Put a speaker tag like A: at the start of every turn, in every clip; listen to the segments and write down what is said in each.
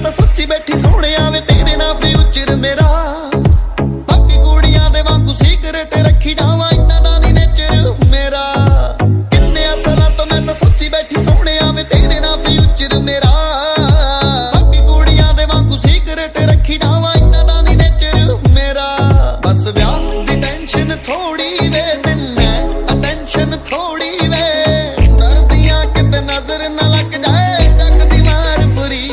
A: ਤਾਂ ਸੋਚੀ ਬੈਠੀ ਸੋਹਣਿਆ ਵੇ ਤੇਰੇ ਨਾਲ ਫਿਊਚਰ ਮੇਰਾ। ਬਾਕੀ ਕੁੜੀਆਂ ਦੇ ਵਾਂਗੂ ਸੀਕਰਟ ਰੱਖੀ ਜਾਵਾਂ ਇੰਨਾ ਦਾ ਨੀ ਨੇਚਰ ਮੇਰਾ। ਕਿੰਨੇ ਅਸਲਾਂ ਤੋਂ ਮੈਂ ਤਾਂ ਸੋਚੀ ਬੈਠੀ ਸੋਹਣਿਆ ਵੇ ਤੇਰੇ ਨਾਲ ਫਿਊਚਰ ਮੇਰਾ। ਬਾਕੀ ਕੁੜੀਆਂ ਦੇ ਵਾਂਗੂ ਸੀਕਰਟ ਰੱਖੀ ਜਾਵਾਂ ਇੰਨਾ ਦਾ ਨੀ ਨੇਚਰ ਮੇਰਾ। ਬਸ ਵਿਆਹ ਦੀ ਟੈਨਸ਼ਨ ਥੋੜੀ ਵੇ ਦਿੰਨਾ ਅਟੈਂਸ਼ਨ ਥੋੜੀ ਵੇ। ਡਰਦੀਆਂ ਕਿਤੇ ਨਜ਼ਰ ਨਾ ਲੱਗ ਜਾਏ ਜੱਗ ਦੀ ਮਾਰ ਬੁਰੀ।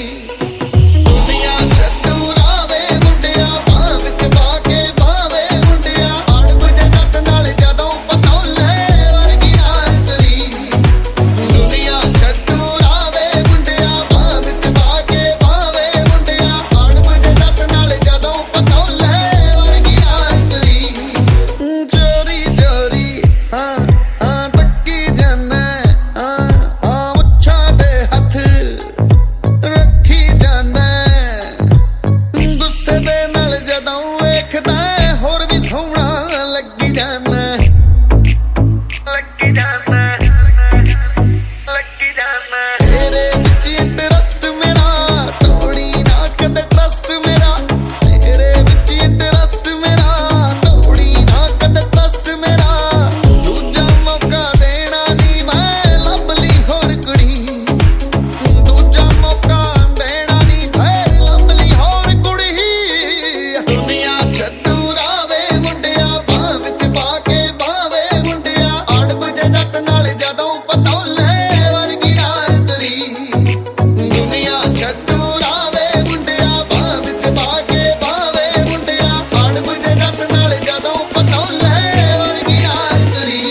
A: ਦੁਨੀਆ ਛੱਡੂ ਰਾਵੇ ਮੁੰਡਿਆ ਬਾਹ ਵਿੱਚ ਪਾ ਕੇ ਬਾਵੇ ਮੁੰਡਿਆ। ਆੜ ਬੁਝੇ ਜੱਟ ਨਾਲ ਜਦੋਂ ਪਟੋਲੇ ਵਰਗੀ ਰਾਤ ਤੇਰੀ। ਦੁਨੀਆ ਛੱਡੂ ਰਾਵੇ ਮੁੰਡਿਆ ਬਾਹ ਵਿੱਚ ਪਾ ਕੇ ਬਾਵੇ ਮੁੰਡਿਆ। ਆੜ ਬੁਝੇ ਜੱਟ ਨਾਲ ਜਦੋਂ ਪਟੋਲੇ ਵਰਗੀ ਰਾਤ ਤੇਰੀ। ਚੋਰੀ ਚੋਰੀ ਤੱਕੀ ਜਾਨਾ ਮੁੱਛਾਂ ਦੇ ਹੱਥ ਰੱਖੀ ਜਾਨਾ। ਗੁੱਸੇ ਦੇ ਨਾਲ ਜਦੋਂ ਵੇਖਦਾ ਹੋਰ ਵੀ ਸੋਹਣਾ ਲੱਗੀ ਜਾਨਾ। ਲੱਗੀ ਜਾਨਾ ਲੱਗੀ ਜਾਨਾ। ਤੇਰੇ ਵਿੱਚ ਇੰਟਰਸਟ ਮੇਰਾ ਤੋੜੀ ਨਾ ਕਦੇ ਟਰਸਟ ਮੇਰਾ। ਤੇਰੇ ਵਿੱਚ ਇੰਟਰਸਟ ਮੇਰਾ ਤੋੜੀ ਨਾ ਕਦੇ ਟਰਸਟ ਮੇਰਾ। ਦੂਜਾ ਮੌਕਾ ਦੇਣਾ ਨੀ ਮੈਂ ਲੱਭ ਲਈ ਹੋਰ ਕੁੜੀ। ਦੂਜਾ ਮੌਕਾ ਦੇਣਾ ਨੀ ਫੇਰ ਲੱਭ ਲਈ ਹੋਰ ਕੁੜੀ। ਦੁਨੀਆ ਛੱਡੂ ਰਾਵੇ ਮੁੰਡਿਆ ਬਾਹ ਵਿੱਚ ਪਾ ਕੇ ਬਾਵੇ ਮੁੰਡਿਆ। ਆੜ ਬੁਝੇ ਜੱਟ ਨਾਲ ਜਦੋਂ ਪਟੋਲੇ ਵਰਗੀ ਰਾਤ ਤੇਰੀ। ਦੁਨੀਆ ਛੱਡੂ ਰਾਵੇ ਮੁੰਡਿਆ ਬਾਹ ਵਿੱਚ ਪਾ ਕੇ ਬਾਵੇ ਮੁੰਡਿਆ। ਆੜ ਬੁਝੇ ਜੱਟ ਨਾਲ ਜਦੋਂ ਪਟੋਲੇ ਵਰਗੀ ਰਾਤ ਤੇਰੀ।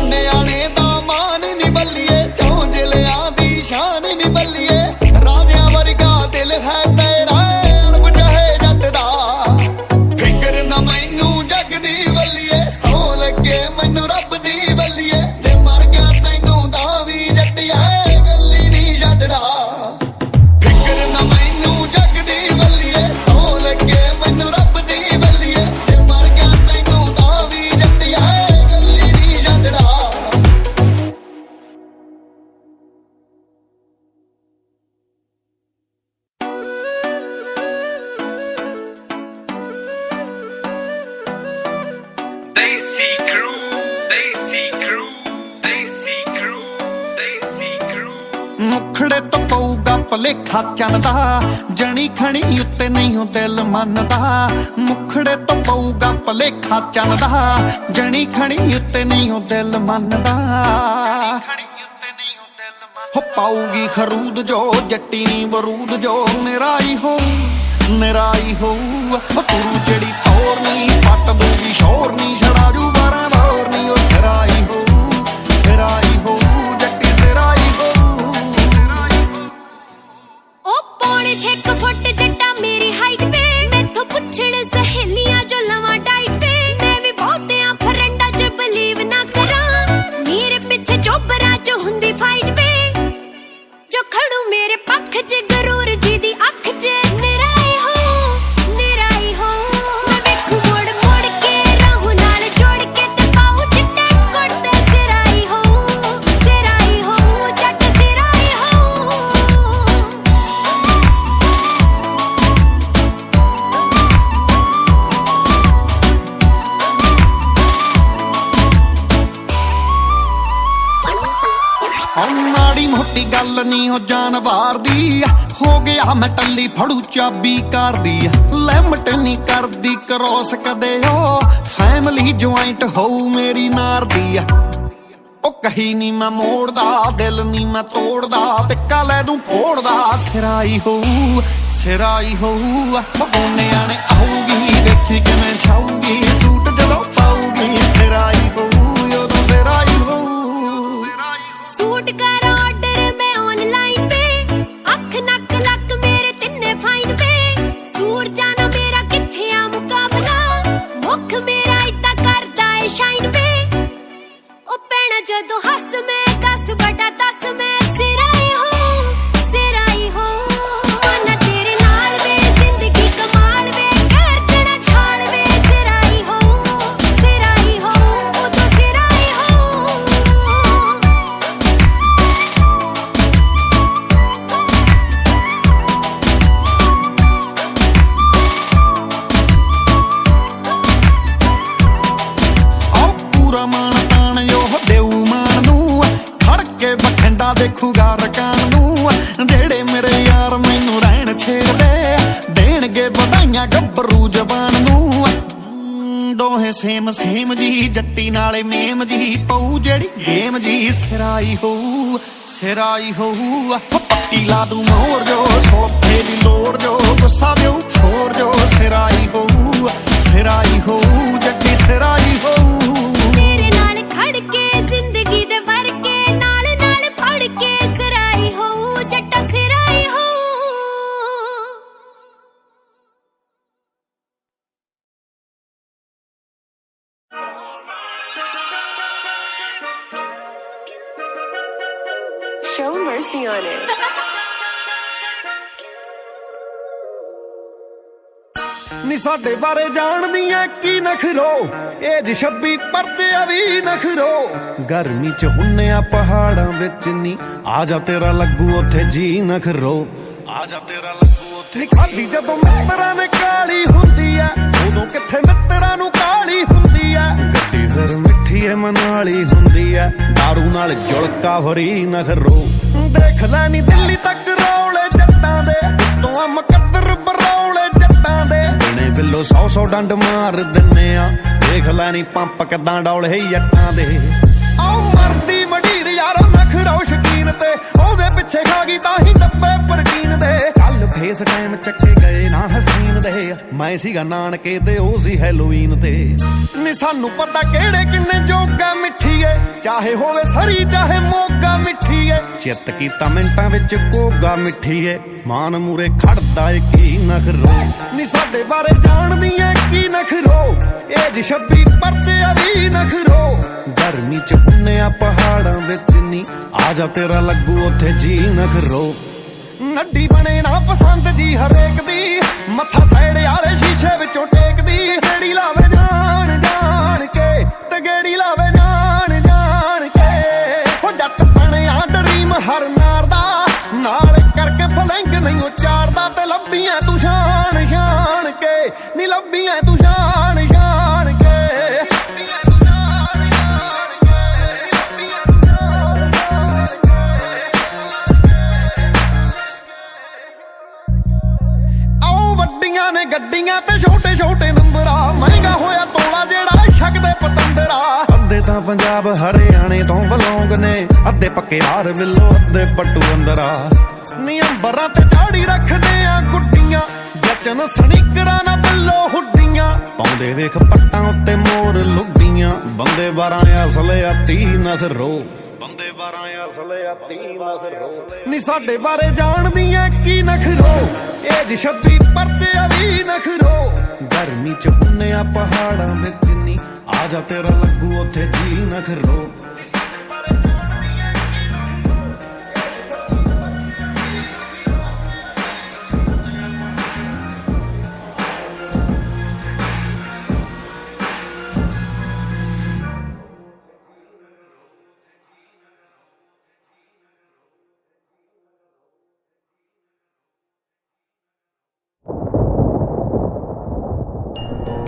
A: ਨਿਆਣੇ ਦਾ ਮਾਨ ਨੀ ਬੱਲੀਏ ਚੌਂ ਜ਼ਿਲ੍ਹਿਆਂ ਦੀ ਸ਼ਾਨ ਨੀ ਬੱਲੀਏ। ਰਾਜਿਆਂ ਵਰਗਾ ਦਿਲ ਹੈ ਤੇਰਾ ਅਣਬ ਚਾਹੇ ਜੱਟ ਦਾ। ਫਿਕਰ ਨਾ ਮੈਨੂੰ ਜੱਗ ਦੀ ਬੱਲੀਏ ਸੌ ਲੱਗੇ ਮੈਨੂੰ ਰੱਬ ਦੀ ਬੱਲੀਏ। ਜੇ ਮਰ ਗਿਆ ਤੈਨੂੰ ਤਾਂ ਵੀ ਜੱਟਿਆ ਗੱਲੀ ਨੀ ਛੱਡਦਾ। ਫਿਕਰ ਨਾ ਮੈਨੂੰ ਜੱਗ ਦੀ ਬੱਲੀਏ ਸੌ ਲੱਗੇ ਮੈਨੂੰ ਰੱਬ ਦੀ ਬੱਲੀਏ। ਜੇ ਮਰ ਗਿਆ ਤੈਨੂੰ ਤਾਂ ਵੀ ਜੱਟਿਆ ਗੱਲੀ ਨੀ ਛੱਡਦਾ।
B: Desi Crew, Desi Crew, Desi Crew, Desi Crew.
A: ਮੁਖੜੇ ਤੋਂ ਪਊਗਾ ਭਲੇਖਾ ਚੰਦਾ ਜਣੀ ਖਣੀ ਉੱਤੇ ਨਹੀਂ ਉਹ ਦਿਲ ਮੰਨਦਾ। ਮੁਖੜੇ ਤੋਂ ਪਊਗਾ ਭਲੇਖਾ ਚੰਦਾ ਜਣੀ ਖਣੀ ਉੱਤੇ ਨਹੀਂ ਉਹ ਦਿਲ ਮੰਨਦਾ। ਹੋ ਪਾਊਗੀ ਖਰੂਦ ਜੋ ਜੱਟੀ ਨੀ ਬਰੂਦ ਜੋ ਨਿਰਾਈ ਹੋ ਨਿਰਾਈ ਹੋ। ਤੂੰ ਜਿਹੜੀ ਤੋਰ ਨੀ ਪੱਟ ਦੂਗੀ ਸ਼ੋਰ ਨੀ ਛੜਾ ਜੂ 12 ਬੋਰ ਨੀ। ਉਹ ਸਿਰਾਈ ਹੋ ਸਿਰਾਈ ਹੋ ਜੱਟੀ ਸਿਰਾਈ ਹੋ।
C: ਉਹ ਪੌਣੇ 6 ਫੁੱਟ ਜੱਟਾ ਮੇਰੀ ਹਾਈਟ ਵੇ। ਮੈਥੋਂ ਪੁੱਛਣ ਸਹੇਲੀਆਂ ਜੋ ਲਵਾਂ ਡਾਈਟ ਵੇ। ਮੈਂ ਵੀ ਬਹੁਤਿਆਂ ਫਰੈਂਡਾਂ 'ਚ ਬਲੀਵ ਨਾ ਕਰਾਂ। ਮੇਰੇ ਪਿੱਛੇ ਚੋਬਰਾਂ 'ਚ ਹੁੰਦੀ ਫਾਈਟ ਵੇ। ਜੋ ਖੜੂ ਮੇਰੇ ਪੱਖ 'ਚ ਗਰੂਰ ਜੀ ਦੀ ਅੱਖ 'ਚ ਨਿਰਾਈ ਹੋ ਨਿਰਾਈ ਹੋ। ਮੈਂ ਵੇਖੂ ਮੋੜ ਮੋੜ ਕੇ ਰਾਹੂ ਨਾਲ ਜੋੜ ਕੇ ਤੇ ਪਾਉ ਚਿੱਟੇ ਕੁੜਤੇ ਸਿਰਾਈ ਹੋ ਜੱਟ ਸਿਰਾਈ ਹੋ।
A: ਮਾੜੀ ਮੋਟੀ ਗੱਲ ਨੀ ਉਹ ਜਾਨਵਾਰ ਦੀ। ਹੋ ਗਿਆ ਮੈਂ ਟੱਲੀ ਫੜੂ ਚਾਬੀ ਕਰਦੀ। ਲਿਮਟ ਨੀ ਕਰਦੀ ਕਰੋਸ ਕਦੇ ਉਹ ਫੈਮਿਲੀ ਜੁਆਇੰਟ ਹੋਊ ਮੇਰੀ ਨਾਰ ਦੀ। ਉਹ ਕਹੀ ਨੀ ਮੈਂ ਮੋੜਦਾ ਦਿਲ ਨੀ ਮੈਂ ਤੋੜਦਾ। ਟਿੱਕਾ ਲੈ ਦੂੰ ਫੋੜਦਾ ਸਿਰਾਈ ਹੋਊ ਸਿਰਾਈ ਹੋਊ। ਬਗੋਨਿਆਂ ਨੇ ਆਊਗੀ ਦੇਖੀ ਕਿਵੇਂ ਛਾਊਗੀ ਸੂਟ ਜਦੋਂ ਪਾਊਗੀ। ਸਿਰਾਈ ਹੋਊ ਉਦੋਂ ਸਿਰਾਈ ਹੋਊ।
C: ਸੂਟ ਕਰ ਆਰਡਰ ਮੈਂ ਆਨਲਾਈਨ ਵੇ। ਅੱਖ ਨੱਕ ਲੱਕ ਮੇਰੇ ਤਿੰਨੇ ਫਾਈਨ ਵੇ। ਸੂਰ ਜਾਣਾ ਮੇਰਾ ਕਿੱਥੇ ਆ ਮੁਕਾਬਲਾ। ਮੁੱਖ ਮੇਰਾ ਇਦਾਂ ਕਰਦਾ ਏ ਸ਼ਾਈਨ ਵੇ। ਉਹ ਪੈਣਾ ਜਦੋਂ ਹੱਸ ਮੈਂ 10/10 ਮੈਂ ਸਿਰਾਈ ਹੋ ਮਨ ਤੇਰੇ ਨਾਲ ਵੇ। ਜ਼ਿੰਦਗੀ ਕਮਾਲ ਵੇ ਖਰਚਣਾ ਠਾਲ ਵੇ।
A: ਦੋਹੇ ਸੇਮ ਸੇਮ ਜੀ ਜੱਟੀ ਨਾਲੇ ਮੇਮ ਜੀ ਪਊ ਜਿਹੜੀ ਗੇਮ ਜੀ ਸਿਰਾਈ ਹੋਊ ਪੱਟੀ ਲਾ ਦੂੰ ਮੋਰ ਜੋ ਸੋਥੇ ਦੀ ਲੋੜ ਜੋ ਗੁੱਸਾ ਦਿਓ ਹੋਰ ਜੋ ਸਿਰਾਈ ਹੋਊ ਜੱਟੀ ਸਿਰਾਈ ਹੋਊ
C: ਤੇਰੇ ਨਾਲ ਖੜ ਕੇ ਜ਼ਿੰਦਗੀ ਦੇ ਵਰਕੇ ਨਾਲ ਨਾਲ ਫੜ ਕੇ ਸਿਰਾਈ ਹੋਊ ਜੱਟਾ ਸਿਰਾਈ ਹੋਊ
D: Show mercy on it.
E: ਨੀ ਸਾਡੇ ਬਾਰੇ ਜਾਣਦੀ ਐ ਕੀ ਨਖਰੋ ਏਜ 26 ਪਰਚਿਆ ਵੀ ਨਖਰੋ ਗਰਮੀ ਚ ਹੁੰਨੇ ਆ ਪਹਾੜਾਂ ਵਿੱਚ ਨੀ ਆ ਜਾ ਤੇਰਾ ਲੱਗੂ ਉੱਥੇ ਜੀ ਨਖਰੋ ਆ ਜਾ ਤੇਰਾ ਲੱਗੂ ਉੱਥੇ ਨੀ ਖਾਦੀ ਜਦੋਂ ਮਿੱਤਰਾਂ ਨੇ ਕਾਲੀ ਹੁੰਦੀ ਐ ਉਦੋਂ ਕਿੱਥੇ ਮਿੱਤਰਾਂ ਨੂੰ ਕਾਲੀ ਹੁੰਦੀ ਐ ਗੱਡੀ ਫਿਰ ਮਿੱਠੀ ਐ ਮਨਾਲੀ ਹੁੰਦੀ ਐ ਦਾਰੂ ਨਾਲ ਜੁਲਕਾ ਭਰੀ ਨਖਰੋ ਦੇਖ ਲੈ ਨੀ ਦਿੱਲੀ ਤੱਕ ਰੌਲੇ ਜੱਟਾਂ ਦੇ ਤੋਂ ਆ ਮੁਕੱਦਰ ਬਰੌਲੇ ਜੱਟਾਂ ਦੇ ਨੇ ਬਿੱਲੋ 100 ਡੰਡ ਮਾਰ ਦਿੰਨੇ ਆ ਦੇਖ ਲੈਣੀ ਪੰਪ ਕਿੱਦਾਂ ਡੌਲੇ ਜੱਟਾਂ ਦੇ ਆਉ ਮਰਦੀ ਮਢੀਰ ਯਾਰ ਨਖਰੋ ਸ਼ਕੀਨ ਤੇ ਉਹਦੇ ਪਿੱਛੇ ਖਾ ਗਈ ਤਾਂ ਹੀ ਡੱਬੇ ਪ੍ਰਕੀਨ ਦੇ ਕੱਲ ਫੇਸ ਟਾਈਮ ਚੱਕੇ ਗਏ ਨਾ ਹਸੀਨ ਦੇ ਮੈਂ ਸੀਗਾ ਨਾਨਕੇ ਤੇ ਉਹ ਸੀ ਹੈਲੋਵੀਨ ਤੇ ਨੀ ਸਾਨੂੰ ਪਤਾ ਕਿਹੜੇ ਕਿੰਨੇ ਜੋਗਾ ਮਿੱਠੀਏ ਚਾਹੇ ਹੋਵੇ ਸਰੀ ਚਾਹੇ ਮੋਗਾ ਮਿੱਠੀਏ ਚਿੱਤ ਕੀਤਾ ਮਿੰਟਾਂ ਵਿੱਚ ਕੋਗਾ ਮਿੱਠੀਏ ਮਾਨ ਮੂਰੇ ਖੜਦਾ ਏ ਕੀ ਨਖਰੋ ਨੀ ਸਾਡੇ ਬਾਰੇ ਜਾਣਦੀ ਏ ਕੀ ਨਖਰੋ ਏਜ 26 ਪਰਚਿਆ ਵੀ ਨਖਰੋ ਗਰਮੀ ਚ ਹੁੰਨੇ ਆ ਪਹਾੜਾਂ ਵਿੱਚ ਨੀ ਆ ਜਾ ਤੇਰਾ ਲੱਗੂ ਉੱਥੇ ਜੀ ਨਖਰੋ ਨੱਡੀ ਬਣੇ ਨਾ ਪਸੰਦ ਜੀ ਹਰੇਕ ਦੀ ਮੱਥਾ ਸਾਈਡ ਵਾਲੇ ਸ਼ੀਸ਼ੇ ਵਿੱਚੋਂ ਟੇਕਦੀ ਗੇੜੀ ਲਾਵੇ ਜਾਣ ਜਾਣ ਕੇ ਤੇ ਗੇੜੀ ਲਾਵੇ ਜਾਣ ਕੇ ਉਹ ਜੱਟ ਬਣਿਆ ਡਰੀਮ ਹਰ ਨਾਰ ਦਾ ਨਾਲ ਕਰਕੇ ਫਲੈਂਗ ਨਹੀਂ ਉਚਾਰਦਾ ਤੇ ਲੱਭੀਆਂ ਤੂੰ ਸ਼ਾਨ ਕੇ ਨੀ ਲੱਭੀਆਂ ਤੂੰ ਸ਼ਾਨ ਕੇ ਨੇ ਗੱਡੀਆਂ ਤੇ ਛੋਟੇ ਨੰਬਰਾ ਮਹਿੰਗਾ ਹੋਇਆ ਤੋਲਾ ਜਿਹੜਾ ਛਕਦੇ ਪਤੰਦਰਾ ਅੱਧੇ ਤਾਂ ਪੰਜਾਬ ਹਰਿਆਣੇ ਤੋਂ ਬਲੌਂਗ ਨੇ ਅੱਧੇ ਪੱਕੇ ਹਾਰ ਵਿੱਲੋ ਅੱਧੇ ਪੱਟੂ ਅੰਦਰਾ ਨੀ ਅੰਬਰਾਂ ਤੇ ਚਾੜੀ ਰੱਖਦੇ ਆ ਗੁੱਡੀਆਂ ਜਚਨ ਸਨੀਕਰਾਂ ਨਾ ਬਿੱਲੋ ਹੁੱਡੀਆਂ ਪਾਉਂਦੇ ਵੇਖ ਪੱਟਾਂ ਉੱਤੇ ਮੋਰ ਲੁੱਡੀਆਂ ਬੰਦੇ 12 ਅਸਲੇ ਆ 30 ਨਖਰੋ ਬੰਦੇ 12 ਅਸਲੇ ਆ 30 ਨਖਰੋ ਨੀ ਸਾਡੇ ਬਾਰੇ ਜਾਣਦੀ ਐ ਕੀ ਨਖਰੋ ਏਜ 26 ਪਰਚਿਆ ਵੀ ਨਖਰੋ ਗਰਮੀ ਚ ਹੁੰਨੇ ਆ ਪਹਾੜਾਂ ਵਿੱਚ ਨੀ ਆ ਜਾ ਤੇਰਾ ਲੱਗੂ ਉੱਥੇ ਜੀ ਨਖਰੋ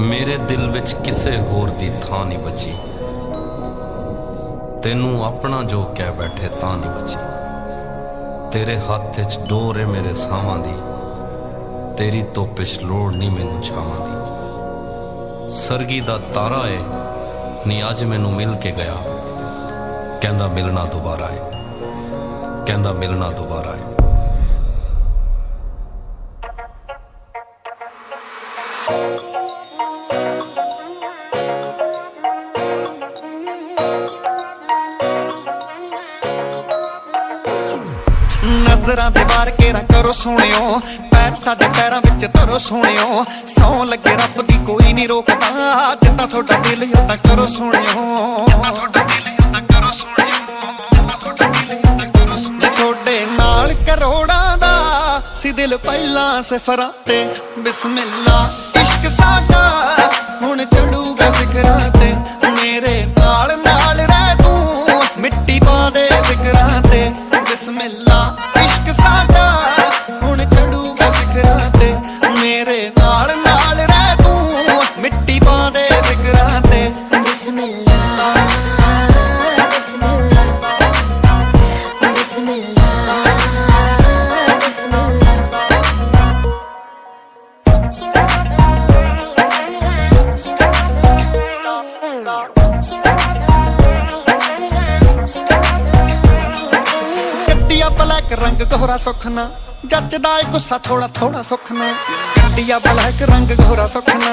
F: ਮੇਰੇ ਦਿਲ ਵਿੱਚ ਕਿਸੇ ਹੋਰ ਦੀ ਥਾਂ ਨਹੀਂ ਬਚੀ ਤੈਨੂੰ ਆਪਣਾ ਜੋ ਕਹਿ ਬੈਠੇ ਤਾਂ ਨਹੀਂ ਬਚੀ ਤੇਰੇ ਹੱਥ ਵਿੱਚ ਡੋਰ ਏ ਮੇਰੇ ਸਾਵਾਂ ਦੀ ਤੇਰੀ ਤੋਪਿਸ਼ ਲੋੜ ਨਹੀਂ ਮੈਨੂੰ ਛਾਵਾਂ ਦੀ ਸਰਗੀ ਦਾ ਤਾਰਾ ਏ ਨੀ ਅੱਜ ਮੈਨੂੰ ਮਿਲ ਕੇ ਗਿਆ ਕਹਿੰਦਾ ਮਿਲਣਾ ਦੁਬਾਰਾ ਏ
A: ਨਜ਼ਰਾਂ ਦੇ ਵਾਰ ਕੇ ਨਾ ਕਰੋ ਸੋਹਣਿਓ ਪੈਰ ਸਾਡੇ ਪੈਰਾਂ ਵਿੱਚ ਧਰੋ ਸੋਹਣਿਓ ਸੌਂ ਲੱਗੇ ਰੱਬ ਦੀ ਕੋਈ ਨਹੀਂ ਰੋਕਦਾ ਜਿੱਦਾਂ ਤੁਹਾਡਾ ਦਿਲ ਉਦਾਂ ਕਰੋ ਸੋਹਣਿਓ ਜੇ ਤੁਹਾਡੇ ਨਾਲ ਕਰੋੜਾਂ ਦਾ ਸੀ ਦਿਲ ਪਹਿਲਾਂ ਸਿਫਰਾਂ ਤੇ ਬਿਸਮਿਲ੍ਲਾ ਇਸ਼ਕ ਸਾਡਾ ਹੁਣ ਚੜੂਗਾ ਸਿਖਰਾਂ ਤੇ ਮੇਰੇ ਨਾਲ ਰਹਿ ਤੂੰ ਮਿੱਟੀ ਪਾ ਦੇ ਫਿਕਰਾਂ ਤੇ ਬਿਸਮਿਲ੍ਲਾ ਇਸ਼ਕ ਸਾਡਾ ਹੁਣ ਚੜੂਗਾ ਸਿਖਰਾਂ ਤੇ ਮੇਰੇ ਨਾਲ ਰਹਿ ਤੂੰ ਮਿੱਟੀ ਪਾ ਦੇ ਫਿਕਰਾਂ ਤੇ
C: ਬਿਸਮਿਲ੍ਲਾ ਬਿਸਮਿਲ੍ਲਾ ਬਿਸਮਿਲ੍ਲਾ ਬਿਸਮਿਲ੍ਲਾ
A: ਗੋਰਾ ਸੁਖਨਾ ਜੱਜਦਾ ਏ ਗੁੱਸਾ ਥੋੜਾ ਥੋੜਾ ਸੁਖਨਾ ਗੱਡੀਆ ਬਲੈਕ ਰੰਗ ਗੋਰਾ ਸੁਖਨਾ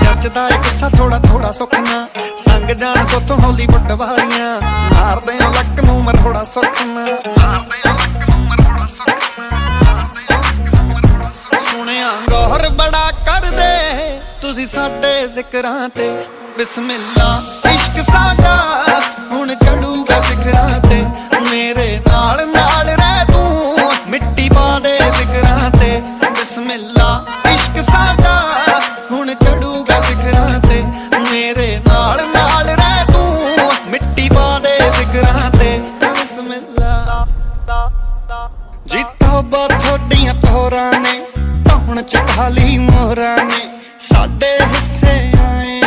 A: ਜੱਜਦਾ ਏ ਗੁੱਸਾ ਥੋੜਾ ਥੋੜਾ ਸੁਖਨਾ ਸੰਗ ਜਾਣ ਤੋਂ ਹਾਲੀਵੁੱਡ ਵਾਲੀਆਂ ਮਾਰਦੇ ਓ ਲੱਕ ਨੂੰ ਮਰੋੜਾ ਸੁਖਨਾ ਮਾਰਦੇ ਓ ਲੱਕ ਨੂੰ ਮਰੋੜਾ ਸੁਖਨਾ ਮਾਰਦੇ ਓ ਲੱਕ ਨੂੰ ਮਰੋੜਾ ਸੁਖਨਾ ਸੁਣਿਆ ਗੌਰ ਬੜਾ ਕਰਦੇ ਤੁਸੀਂ ਸਾਡੇ ਜ਼ਿਕਰਾਂ ਤੇ ਬਿਸਮਿਲ੍ਲਾ ਇਸ਼ਕ ਸਾਡਾ ਹੁਣ ਚੜੂਗਾ ਸਿਖਰਾਂ ਤੇ ਮੇਰੇ ਨਾਲ ਨਾਲ ਰਹਿ ਤੂੰ ਮਿੱਟੀ ਪਾ ਦੇ ਜ਼ਿਕਰਾਂ ਤੇ ਬਿਸਮਿਲ੍ਲਾ ਇਸ਼ਕ ਸਾਡਾ ਹੁਣ ਚੜੂਗਾ ਸਿਖਰਾਂ ਤੇ ਮੇਰੇ ਨਾਲ ਨਾਲ ਰਹਿ ਤੂੰ ਮਿੱਟੀ ਪਾ ਦੇ ਜ਼ਿਕਰਾਂ ਤੇ ਬਿਸਮਿਲ੍ਲਾ ਜੀ ਤੌਬਾ ਤੁਹਾਡੀਆਂ ਤੋਰਾਂ ਨੇ ਧੌਣ ਚ ਖਾਲੀ ਮੋਹਰਾਂ ਨੇ ਸਾਡੇ ਹਿੱਸੇ ਆਏ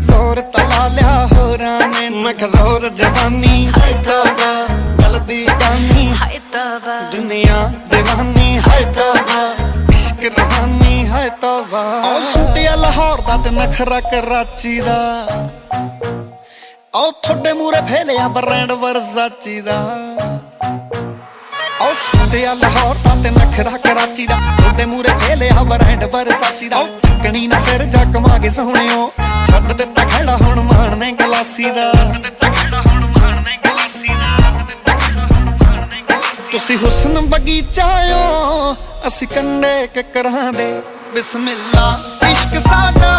A: ਜ਼ੋਰ ਤਲਾ ਲਿਆ ਹੋਰਾਂ ਨੇ ਮੈਂ ਜ਼ੋਰ ਜਵਾਨੀ ਹਾਏ ਤੌਬਾ ਗਲਦੀ ਗਾਨੀ
C: ਹਾਏ ਤੌਬਾ
A: ਦੁਨੀਆ دیਵਾਨੀ ਹਾਏ ਤੌਬਾ ਇਸ਼ਕ ਰਵਾਨੀ ਹਾਏ ਤੌਬਾ ਓ ਸੁਟਿਆ ਲਾਹੌਰ ਦਾ ਤੇ ਨਖਰਾ ਕਰਾਚੀ ਦਾ ਓ ਤੁਹਾਡੇ ਮੂਰੇ ਫੇਲਿਆ ਬ੍ਰਾਂਡ ਵਰਜ਼ਾਚੀ ਦਾ ਓ ਸੁਟਿਆ ਲਾਹੌਰ ਦਾ ਤੇ ਨਖਰਾ ਕਰਾਚੀ ਦਾ ਤੁਹਾਡੇ ਮੂਰੇ ਫੇਲਿਆ ਬ੍ਰਾਂਡ ਵਰਜ਼ਾਚੀ ਦਾ ਕਣੀ ਨਾ ਸਿਰ ਜਕਵਾਂਗੇ ਸੋਹਣਿਓ ਛੱਡ ਦਿੱਤਾ ਖੜਾ ਹੁਣ ਮਾਣਨੇ ਗਲਾਸੀ ਦਾ ਤੁਸੀਂ ਹੁਸਨ ਬਗੀਚਾ ਓ ਅਸੀਂ ਕੰਡੇ ਕਿਕਰਾਂ ਦੇ ਬਿਸਮਿਲ੍ਲਾ ਇਸ਼ਕ ਸਾਡਾ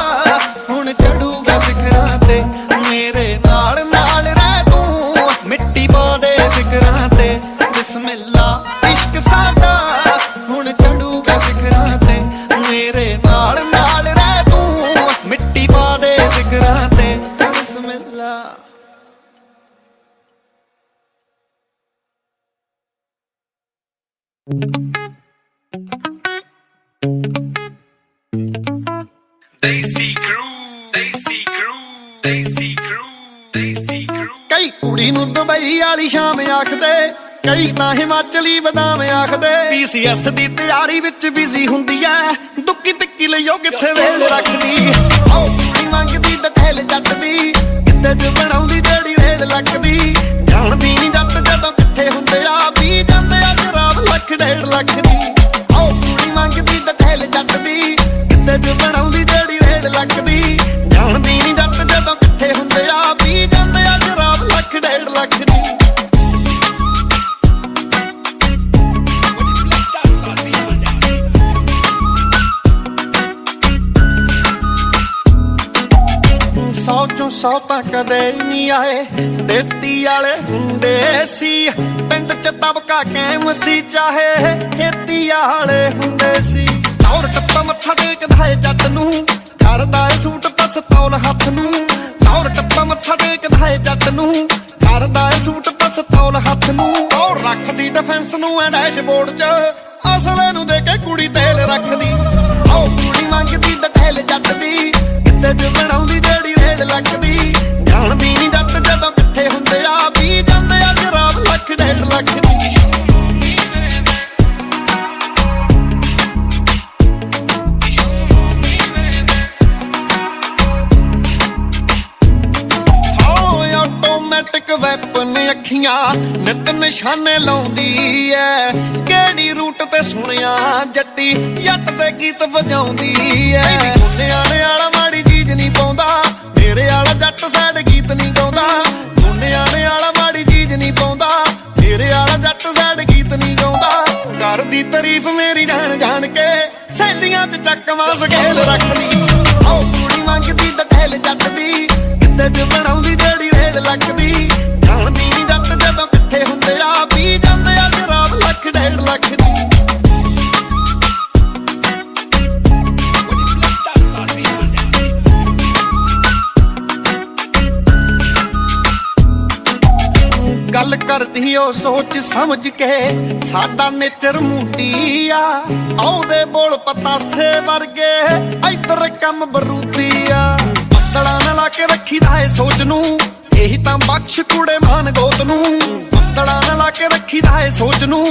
A: ਹੁਣ ਚੜੂਗਾ ਸਿਖਰਾਂ ਤੇ ਮੇਰੇ ਨਾਲ ਨਾਲ ਰਹਿ ਤੂੰ ਮਿੱਟੀ ਪਾ ਦੇ ਜ਼ਿਕਰਾਂ ਤੇ ਬਿਸਮਿਲ੍ਲਾ ਇਸ਼ਕ ਸਾਡਾ ਹੁਣ ਚੜੂਗਾ ਸਿਖਰਾਂ ਤੇ ਮੇਰੇ ਨਾਲ ਨਾਲ ਰਹਿ ਤੂੰ ਮਿੱਟੀ ਪਾ ਦੇ ਜ਼ਿਕਰਾਂ ਤੇ ਬਿਸਮਿਲ੍ਲਾ
B: Desi Crew, Desi Crew, Desi Crew, Desi Crew.
A: ਕਈ ਕੁੜੀ ਨੂੰ ਦੁਬਈ ਵਾਲੀ ਸ਼ਾਮ ਆਖਦੇ ਕਈ ਤਾਂ ਹਿਮਾਚਲੀ ਬਦਾਮ ਆਖਦੇ ਪੀਸੀਐਸ ਦੀ ਤਿਆਰੀ ਵਿੱਚ ਬਿਜ਼ੀ ਹੁੰਦੀ ਐ ਦੁੱਕੀ ਤਿੱਕੀ ਲਈਓ ਕਿੱਥੇ ਵੇਲ ਰੱਖਦੀ ਓ ਕੁੜੀ ਮੰਗਦੀ ਡਠੇਲ ਜੱਟ ਦੀ ਕਿੱਤੇ ਚ ਬਣਾਉਂਦੀ ਜਿਹੜੀ ਰੇਲ ਲੱਗਦੀ ਜਾਣਦੀ ਨੀ ਜੱਟ ਜਦੋਂ ਇਕੱਠੇ ਹੁੰਦੇ ਆ ਪੀ ਜਾਂਦੇ ਆ ਸ਼ਰਾਬ ਲੱਖ ਡੇਢ ਲੱਖ ਦੀ ਓ ਕੁੜੀ ਮੰਗਦੀ ਡਠੇਲ ਜੱਟ ਦੀ ਕਿੱਤੇ ਚ ਬਣਾਉਂਦੀ ਜਿਹੜੀ ਰੇਲ ਲੱਗਦੀ ਜਾਣਦੀ ਨੀ ਜੱਟ ਜਦੋਂ ਇਕੱਠੇ ਹੁੰਦੇ ਆ ਪੀ ਜਾਂਦੇ ਆ ਸ਼ਰਾਬ ਲੱਖ ਡੇਢ ਲੱਖ ਦੀ ਸੌ ਚੋਂ ਸੌ ਤਾਂ ਕਦੇ ਨਹੀਂ ਆਏ ਦੇਤੀ ਵਾਲੇ ਹੁੰਦੇ ਸੀ ਪਿੰਡ ਚ ਤਬਕਾ ਕੈਮ ਸੀ ਚਾਹੇ ਖੇਤੀ ਵਾਲੇ ਹੁੰਦੇ ਸੀ ਦੌਰ ਟੱਪਾ ਮੱਥਾ ਟੇਕਦਾ ਏ ਜੱਟ ਨੂੰ ਕਰਦਾ ਏ ਸੂਟ ਪਸਤੌਲ ਹੱਥ ਨੂੰ ਦੌਰ ਟੱਪਾ ਮੱਥਾ ਟੇਕਦਾ ਏ ਜੱਟ ਨੂੰ ਕਰਦਾ ਏ ਸੂਟ ਪਸਤੌਲ ਹੱਥ ਨੂੰ ਉਹ ਰੱਖਦੀ ਡਿਫੈਂਸ ਨੂੰ ਐ ਡੈਸ਼ਬੋਰਡ 'ਚ ਅਸਲੇ ਨੂੰ ਦੇ ਕੇ ਕੁੜੀ ਤੇਲ ਰੱਖਦੀ ਉਹ ਕੁੜੀ ਮੰਗਦੀ ਡਠੇਲ ਜੱਟ ਦੀ ਕਿੱਤੇ 'ਚ ਬਣਾਉਂਦੀ ਜਿਹੜੀ ਰੇਲ ਲੱਗਦੀ ਜਾਣਦੀ ਨੀ ਜੱਟ ਜਦੋਂ ਇਕੱਠੇ ਹੁੰਦੇ ਆ ਪੀ ਜਾਂਦੇ ਆ ਸ਼ਰਾਬ ਲੱਖ ਡੇਢ ਲੱਖ ਦੀ ਆਟੋਮੈਟਿਕ ਵੈਪਨ ਅੱਖੀਆਂ ਨਿਤ ਨਿਸ਼ਾਨੇ ਲਾਉਂਦੀ ਐ ਕਿਹੜੀ ਰੂਟ ਤੇ ਸੁਣਿਆ ਜੱਟੀ ਜੱਟ ਦੇ ਗੀਤ ਵਜਾਉਂਦੀ ਐ ਦੁਨਿਆਣੇ ਵਾਲਾ ਮਾੜੀ ਚੀਜ਼ ਨਹੀਂ ਪਾਉਂਦਾ ਮੇਰੇ ਵਾਲਾ ਜੱਟ ਸਾਡ ਗੀਤ ਨਹੀਂ ਗਾਉਂਦਾ ਦੁਨਿਆਣੇ ਵਾਲਾ ਮਾੜੀ ਚੀਜ਼ ਨਹੀਂ ਪਾਉਂਦਾ ਮੇਰੇ ਵਾਲਾ ਜੱਟ ਸਾਡ ਗੀਤ ਨਹੀਂ ਗਾਉਂਦਾ ਕਰਦੀ ਤਾਰੀਫ ਮੇਰੀ ਜਾਣ ਜਾਣ ਕੇ ਸੈਲੀਆਂ 'ਚ ਚੱਕਵਾਂ ਸਕੇਲ ਰੱਖਦੀ ਓ ਕੁੜੀ ਮੰਗਦੀ ਡਠੇਲ ਜੱਟ ਦੀ ਕਿੱਤੇ 'ਚ ਬਣਾਉਂਦੀ ਜਿਹੜੀ ਰੇਲ ਲੱਗਦੀ ਜਾਣਦੀ ਨੀ ਜੱਟ ਜਦੋਂ ਇਕੱਠੇ ਹੁੰਦੇ ਆ ਪੀ ਜਾਂਦੇ ਆ ਸ਼ਰਾਬ ਲੱਖ ਡੇਢ ਲੱਖ ਦੀ ਗੱਲ ਕਰਦੀ ਓ ਸੋਚ ਸਮਝ ਕੇ ਸਾਡਾ ਨੇਚਰ ਮੂਡੀ ਆ ਆਉਂਦੇ ਬੋਲ ਪਤਾਸੇ ਵਰਗੇ ਇੱਧਰ ਕੰਮ ਬਰੂਦੀ ਆ ਬੱਦਲਾਂ ਨਾਲ ਲਾ ਕੇ ਰੱਖੀਦਾ ਏ ਸੋਚ ਨੂੰ ਇਹੀ ਤਾਂ ਬਖਸ਼ ਕੁੜੇ ਮਾਨ ਗੋਤ ਨੂੰ ਬੱਦਲਾਂ ਨਾਲ ਲਾ ਕੇ ਰੱਖੀਦਾ ਏ ਸੋਚ ਨੂੰ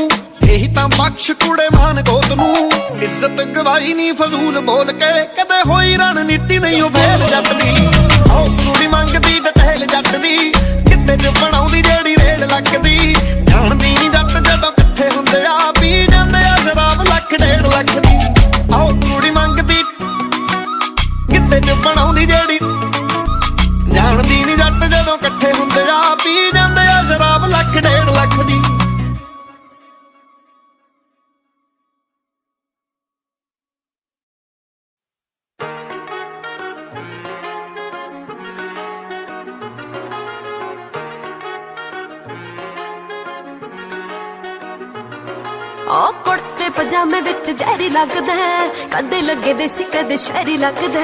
A: ਇਹੀ ਤਾਂ ਬਖਸ਼ ਕੁੜੇ ਮਾਨ ਗੋਤ ਨੂੰ ਇੱਜ਼ਤ ਗਵਾਈ ਨਹੀਂ ਫਜ਼ੂਲ ਬੋਲ ਕੇ ਕਦੇ ਹੋਈ ਰਣਨੀਤੀ ਨਹੀਂ ਉਹ ਫੇਲ ਜੱਟ ਦੀ ਓ ਕੁੜੀ ਮੰਗਦੀ ਡਠੇਲ ਜੱਟ ਦੀ ਕਿੱਤੇ 'ਚ ਬਣਾਉਂਦੀ ਜਿਹੜੀ ਰੇਲ ਲੱਗਦੀ ਜਾਣਦੀ ਨੀ ਜੱਟ ਜਦੋਂ ਇਕੱਠੇ ਹੁੰਦੇ ਆ ਪੀ ਕੰਮ ਦੀ।
C: ਉਹ ਕੁੜਤੇ ਪਜਾਮੇ ਵਿੱਚ ਜ਼ਹਿਰੀ ਲੱਗਦਾ, ਕਦੇ ਲੱਗੇ ਦੇਸੀ ਕਦੇ ਸ਼ਹਿਰੀ ਲੱਗਦਾ।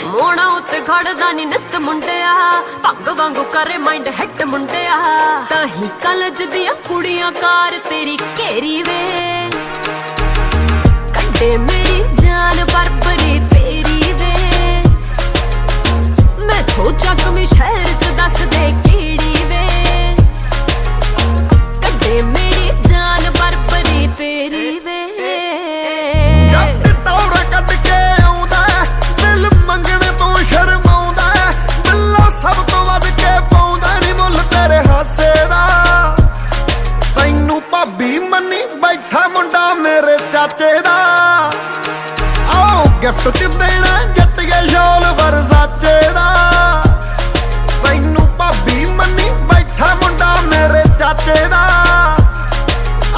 C: ਮੋਣਾ ਉੱਤੇ ਖੜਦਾ ਨੀ ਨਿੱਤ ਮੁੰਡਿਆ, ਭੰਗ ਵਾਂਗੂ ਕਰੇ ਮਾਈਂਡ ਹਿੱਟ ਮੁੰਡਿਆ। ਤਾਂ ਹੀ ਕਾਲਜ ਦੀਆਂ ਕੁੜੀਆਂ ਕਾਰ ਤੇਰੀ ਘੇਰੀ ਵੇ, ਕੱਢੇ ਮੇਰੀ ਜਾਨ ਬਰਬਰੀ ਤੇਰੀ ਵੇ। ਮੈਥੋਂ ਚੱਕਵੀਂ ਸ਼ਹਿਰ ਚ ਦੱਸ ਦੇ ਕਿਹੜੀ ਵੇ, ਕੱਢੇ ਮੇਰੀ ਜਾਨ ਬਰਬਰੀ ਤੇਰੀ ਵੇ।
E: ਜੱਟ ਟੌਰਾ ਕੱਢ ਕੇ ਆਉਂਦਾ, ਦਿਲ ਮੰਗਣੇ ਤੋਂ ਸ਼ਰਮਾਉਂਦਾ। ਬਿੱਲੋ ਸਭ ਤੋਂ ਵੱਧ ਕੇ ਪਾਉਂਦਾ ਨੀ ਮੁੱਲ ਤੇਰੇ ਹਾਸੇ ਦਾ। ਤੈਨੂੰ ਭਾਬੀ ਮੰਨੀ ਬੈਠਾ ਮੁੰਡਾ ਮੇਰੇ ਚਾਚੇ ਦਾ। ਆਓ ਗਿਫਟ ਚ ਦੇਣਾ ਜੱਟੀਏ ਸ਼ਾਲ ਵਰਸਾਚੇ ਦਾ। ਤੈਨੂੰ ਭਾਬੀ ਮੰਨੀ ਬੈਠਾ ਮੁੰਡਾ ਮੇਰੇ ਚਾਚੇ ਦਾ।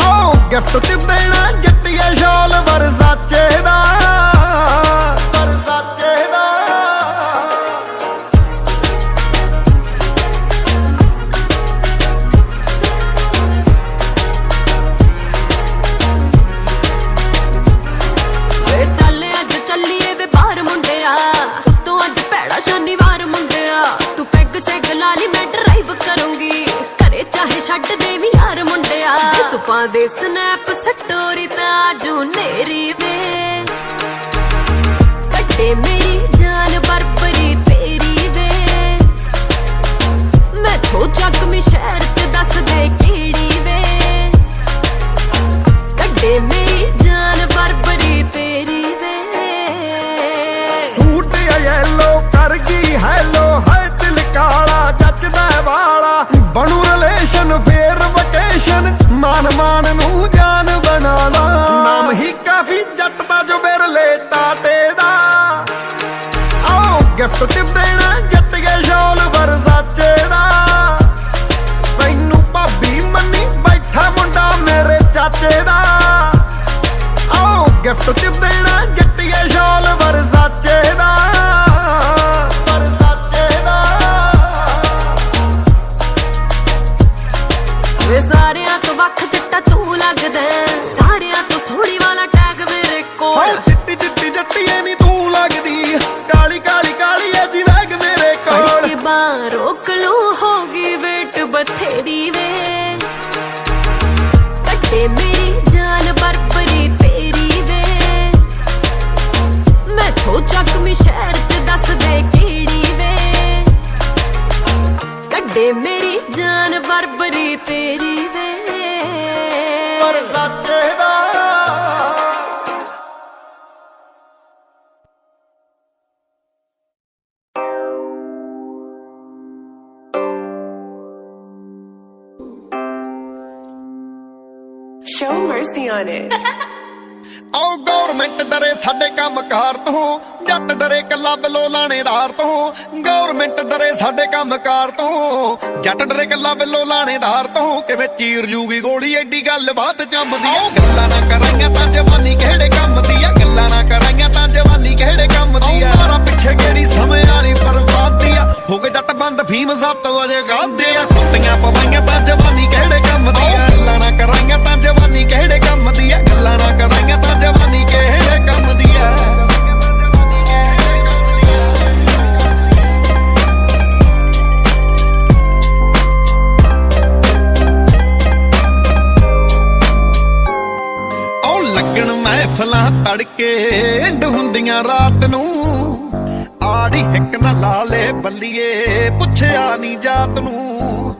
E: ਆਓ ਗਿਫਟ ਚ ਦੇਣਾ ਜੱਟੀਏ ਸ਼ਾਲ ਵਰਸਾਚੇ ਦਾ। ਵਰਸਾਚੇ ਦਾ।
C: ਵੇ ਚੱਲ ਅੱਜ ਚੱਲੀਏ ਵੇ ਬਾਹਰ ਮੁੰਡਿਆ, ਤੂੰ ਅੱਜ ਭੈੜਾ ਸ਼ਨੀਵਾਰ ਮੁੰਡਿਆ। ਤੂੰ ਪੈਗ ਸ਼ੈਗ ਲਾ ਲਈ ਮੈਂ ਡਰਾਈਵ ਕਰੂੰਗੀ, ਘਰੇ ਚਾਹੇ ਛੱਡ ਦੇ ਵੀ ਯਾਰ ਮੁੰਡਿਆ। ਜੇ ਤੂੰ ਪਾ ਦੇ ਸਨੈਪ ਸਟੋਰੀ ਤਾਂ ਜੂ ਨੇਰੀ ਵੇ, ਕੱਢੇ ਮੇਰੀ ਜਾਨ ਬਰਬਰੀ ਤੇਰੀ ਵੇ। ਮੈਥੋਂ ਚੱਕਵੀਂ ਸ਼ਹਿਰ ਚ ਦੱਸ ਦੇ ਕਿਹੜੀ ਵੇ, ਕੱਢੇ ਮੇਰੀ ਜਾਨ ਬਰਬਰੀ ਤੇਰੀ ਵੇ।
E: ਸੂਟ ਯੈਲੋ ਕਰ ਗਈ ਹੈਲੋ, ਹੈ ਦਿਲ ਕਾਲਾ ਜੱਚਦਾ ਵਾਲਾ। ਬਣੂ ਰਿਲੇਸ਼ਨ ਫੇਰ ਵਕੇਸ਼ਨ, ਮਾਨ ਮਾਨ ਨੂੰ ਜਾਨ ਬਣਾ ਲਾ। ਨਾਮ ਹੀ ਕਾਫੀ ਜੱਟ ਦਾ ਜੋ ਬਿਰਲੇ ਟਾਟੇ ਦਾ। ਆਓ ਗਿਫਟ ਚ ਦੇਣਾ ਜੱਟੀਏ ਸ਼ਾਲ ਵਰਸਾਚੇ ਦਾ। ਤੈਨੂੰ ਭਾਬੀ ਮੰਨੀ ਬੈਠਾ ਮੁੰਡਾ ਮੇਰੇ ਚਾਚੇ ਦਾ। ਆਓ ਗਿਫਟ ਚ ਦੇਣਾ ਜੱਟੀਏ ਸ਼ਾਲ ਵਰਸਾਚੇ ਦਾ। ਵਰਸਾਚੇ ਦਾ।
C: ਵੇ ਸਾਰਿਆਂ ਤੋਂ ਵੱਖ ਚਿੱਟਾ ਤੂੰ ਲੱਗਦਾ, ਸਾਰਿਆਂ ਤੋਂ ਸੋਹਣੀ ਵਾਲਾ ਟੈਗ ਮੇਰੇ ਕੋਲ।
E: ਹਾਏ ਚਿੱਟੀ ਚਿੱਟੀ ਜੱਟੀਏ ਨੀ ਤੂੰ ਲੱਗਦੀ, ਕਾਲੀ ਕਾਲੀ ਕਾਲੀ ਐ ਜੀ ਵੈਗ ਮੇਰੇ ਕੋਲ।
C: ਕਿ ਬਾਹਰ ਰੋਕ ਲੂੰ ਹੋਗੀ ਵੇਟ ਬਥੇਰੀ ਵੇ, ਕੱਢੇ ਮੇਰੀ ਜਾਨ ਬਰਬਰੀ ਤੇਰੀ ਵੇ। ਮੈਥੋਂ ਚੱਕਵੀਂ ਸ਼ਹਿਰ ਚ ਦੱਸ ਦੇ ਕਿਹੜੀ ਵੇ, ਕੱਢੇ ਮੇਰੀ ਜਾਨ ਬਰਬਰੀ ਤੇਰੀ ਵੇ।
E: ਵਰਸਾਚੇ ਦਾ।
D: Show mercy on it.
E: ਆਓ ਗੌਰਮੈਂਟ ਡਰੇ ਸਾਡੇ ਕੰਮਕਾਰ ਤੋਂ, ਜੱਟ ਡਰੇ ਕੱਲਾ ਬਿੱਲੋ ਲਾਣੇਦਾਰ ਤੋਂ। ਗੌਰਮੈਂਟ ਡਰੇ ਸਾਡੇ ਕੰਮਕਾਰ ਤੋਂ, ਜੱਟ ਡਰੇ ਕੱਲਾ ਬਿੱਲੋ ਲਾਣੇਦਾਰ ਤੋਂ। ਕਿਵੇਂ ਚੀਰ ਜੂਗੀ ਗੋਲੀ ਐਡੀ ਗੱਲ ਬਾਤ ਜੰਮਦੀ ਆ। ਗੱਲਾਂ ਨਾ ਕਰਾਂਗੇ ਤਾਂ ਜਵਾਨੀ ਕਿਹੜੇ ਕੰਮ ਦੀ ਆ, ਗੱਲਾਂ ਨਾ ਕਰਾਂਗੇ ਤਾਂ ਜਵਾਨੀ ਕਿਹੜੇ ਕੰਮ ਦੀ ਆ। ਮਾਰਾ ਪਿੱਛੇ ਕਿਹੜੀ ਸਮੇਂ ਵਾਲੀ ਬਰਬਾਦੀ ਆ, ਹੋ ਗਏ ਜੱਟ ਬੰਦ ਫੀਮ 7 ਵਜੇ ਗਾਉਂਦੇ ਆ। ਕੁੱਟੀਆਂ ਪਵਾਈਆਂ ਤਾਂ ਜਵਾਨੀ ਕਿਹੜੇ ਕੰਮ ਦੀ ਆ, ਗੱਲਾਂ ਨਾ ਕਰਾਂਗੇ ਤਾਂ ਜਵਾਨੀ ਕਿਹੜੇ ਕੰਮ ਦੀ ਆ। ਗੱਲਾਂ ਨਾ ਕਰਾਂਗੇ ਤਾਂ ਜਵਾਨੀ ਕਿਹੜੇ ਕੰਮ ਦੀ ਆ। ਆਓ ਲੱਗਣ ਮਹਿਫਲਾਂ ਤੜਕੇ ਇੰਡ ਹੁੰਦੀਆਂ ਰਾਤ ਨੂੰ। ਆੜੀ ਹਿੱਕ ਨਾ ਲਾ ਲੈ ਬੱਲੀਏ, ਪੁੱਛਿਆ ਨੀ ਜਾਤ ਨੂੰ।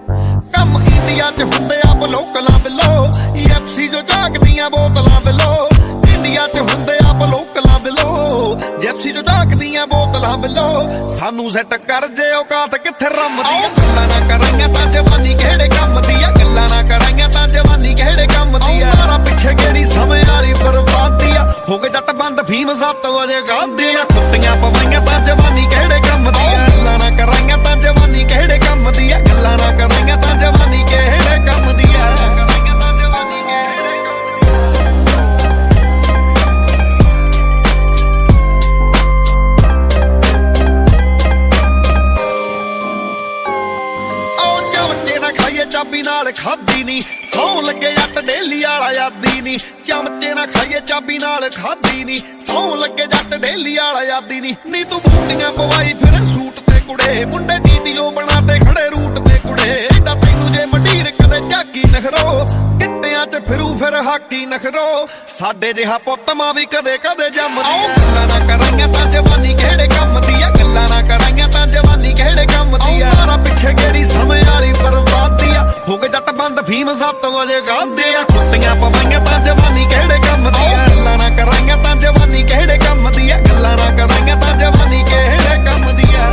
E: ਕੰਮ ਇੰਡੀਆ ਚ ਹੁੰਦੇ ਆ ਬਲੋਕਲਾਂ ਬਿੱਲੋ, UFC ਜੋ ਝਾਕਦੀਆਂ ਬੋਤਲਾਂ ਬਿੱਲੋ। ਇੰਡੀਆ ਚ ਹੁੰਦੇ ਆ ਬਲੋਕਲਾਂ ਬਿੱਲੋ, UFC ਜੋ ਝਾਕਦੀਆਂ ਬੋਤਲਾਂ ਬਿੱਲੋ। ਸਾਨੂੰ ਸੈੱਟ ਕਰ ਜੇ ਔਕਾਤ ਕਿੱਥੇ ਰੰਮਦੀ ਆ। ਗੱਲਾਂ ਨਾ ਕਰਾਂਗੇ ਤਾਂ ਜਵਾਨੀ ਕਿਹੜੇ ਕੰਮ ਦੀ ਆ, ਗੱਲਾਂ ਨਾ ਕਰਾਂਗੇ ਤਾਂ ਜਵਾਨੀ ਕਿਹੜੇ ਕੰਮ ਦੀ ਆ। ਮਾਰਾ ਪਿੱਛੇ ਕਿਹੜੀ ਸਮੇਂ ਵਾਲੀ ਬਰਬਾਦੀ ਆ, ਹੋ ਗਏ ਜੱਟ ਬੰਦ ਫੀਮ 7 ਵਜੇ ਗਾਉਂਦੇ ਆ। ਕੁੱਟੀਆਂ ਪਵਾਈਆਂ ਤਾਂ ਜਵਾਨੀ ਕਿਹੜੇ ਕੰਮ ਦੀ ਆ, ਗੱਲਾਂ ਨਾ ਕਰਾਂਗੇ ਤਾਂ ਜਵਾਨੀ ਕਿਹੜੇ ਕੰਮ ਦੀ ਆ। ਗੱਲਾਂ ਨਾ ਕਰਾਂਗੇ ਤਾਂ ਜਵਾਨੀ ਕਿਹੜੇ ਕੰਮ ਦੀ ਆ। ਨਾਲ ਖਾਦੀ ਨੀ ਸੌਂ ਲੱਗੇ ਜੱਟ ਡੇਲੀ ਵਾਲਾ ਯਾਦੀ ਨੀ ਚਮਚੇ ਨਾ ਖਾਈਏ ਚਾਬੀ ਨਾਲ ਖਾਦੀ ਨੀ ਸੌਂ ਲੱਗੇ ਜੱਟ ਡੇਲੀ ਵਾਲਾ ਯਾਦੀ ਨੀ ਤੂੰ ਬੂਟੀਆਂ ਪਵਾਈ ਫਿਰ ਸੂਟ ਤੇ ਕੁੜੇ ਮੁੰਡੇ ਡੀਡੀਓ ਬਣਾ ਤੇ ਖੜੇ ਰੂਟ ਤੇ ਕੁੜੇ ਏਡਾ ਤੈਨੂੰ ਜੇ ਮੰਡੀਰ ਕਦੇ ਝਾਕੀ ਨਖਰੋ ਕਿੱਤਿਆਂ 'ਚ ਫਿਰੂ ਫਿਰ ਹਾਕੀ ਨਖਰੋ ਸਾਡੇ ਜਿਹਾ ਪੁੱਤ ਮਾਂ ਵੀ ਕਦੇ ਕਦੇ ਜੰਮਦੀ ਆ ਗੱਲਾਂ ਨਾ ਕਰਾਂਗੇ ਤਾਂ ਜਵਾਨੀ ਕਿਹੜੇ ਕੰਮ ਦੀ ਆ ਗੱਲਾਂ ਨਾ ਕਰਾਂਗੇ ਤਾਂ ਜਵਾਨੀ ਕਿਹੜੇ ਕੰਮ ਦੀ ਆ ਮਾਰਾ ਪਿੱਛੇ ਕਿਹੜੀ ਸਮੇਂ ਵਾਲੀ ਬਰਬਾਦੀ ਆ ਹੋ ਗਏ ਜੱਟ ਬੰਦ ਫੀਮ 7 ਵਜੇ ਗਾਉਂਦੇ ਆ ਕੁੱਤੀਆਂ ਪਵਾਈਆਂ ਤਾਂ ਜਵਾਨੀ ਕਿਹੜੇ ਕੰਮ ਦੀ ਆ ਗੱਲਾਂ ਨਾ ਕਰਾਂਗੇ ਤਾਂ ਜਵਾਨੀ ਕਿਹੜੇ ਕੰਮ ਦੀ ਆ ਗੱਲਾਂ ਨਾ ਕਰਾਂਗੇ ਤਾਂ ਜਵਾਨੀ ਕਿਹੜੇ ਕੰਮ ਦੀ ਆ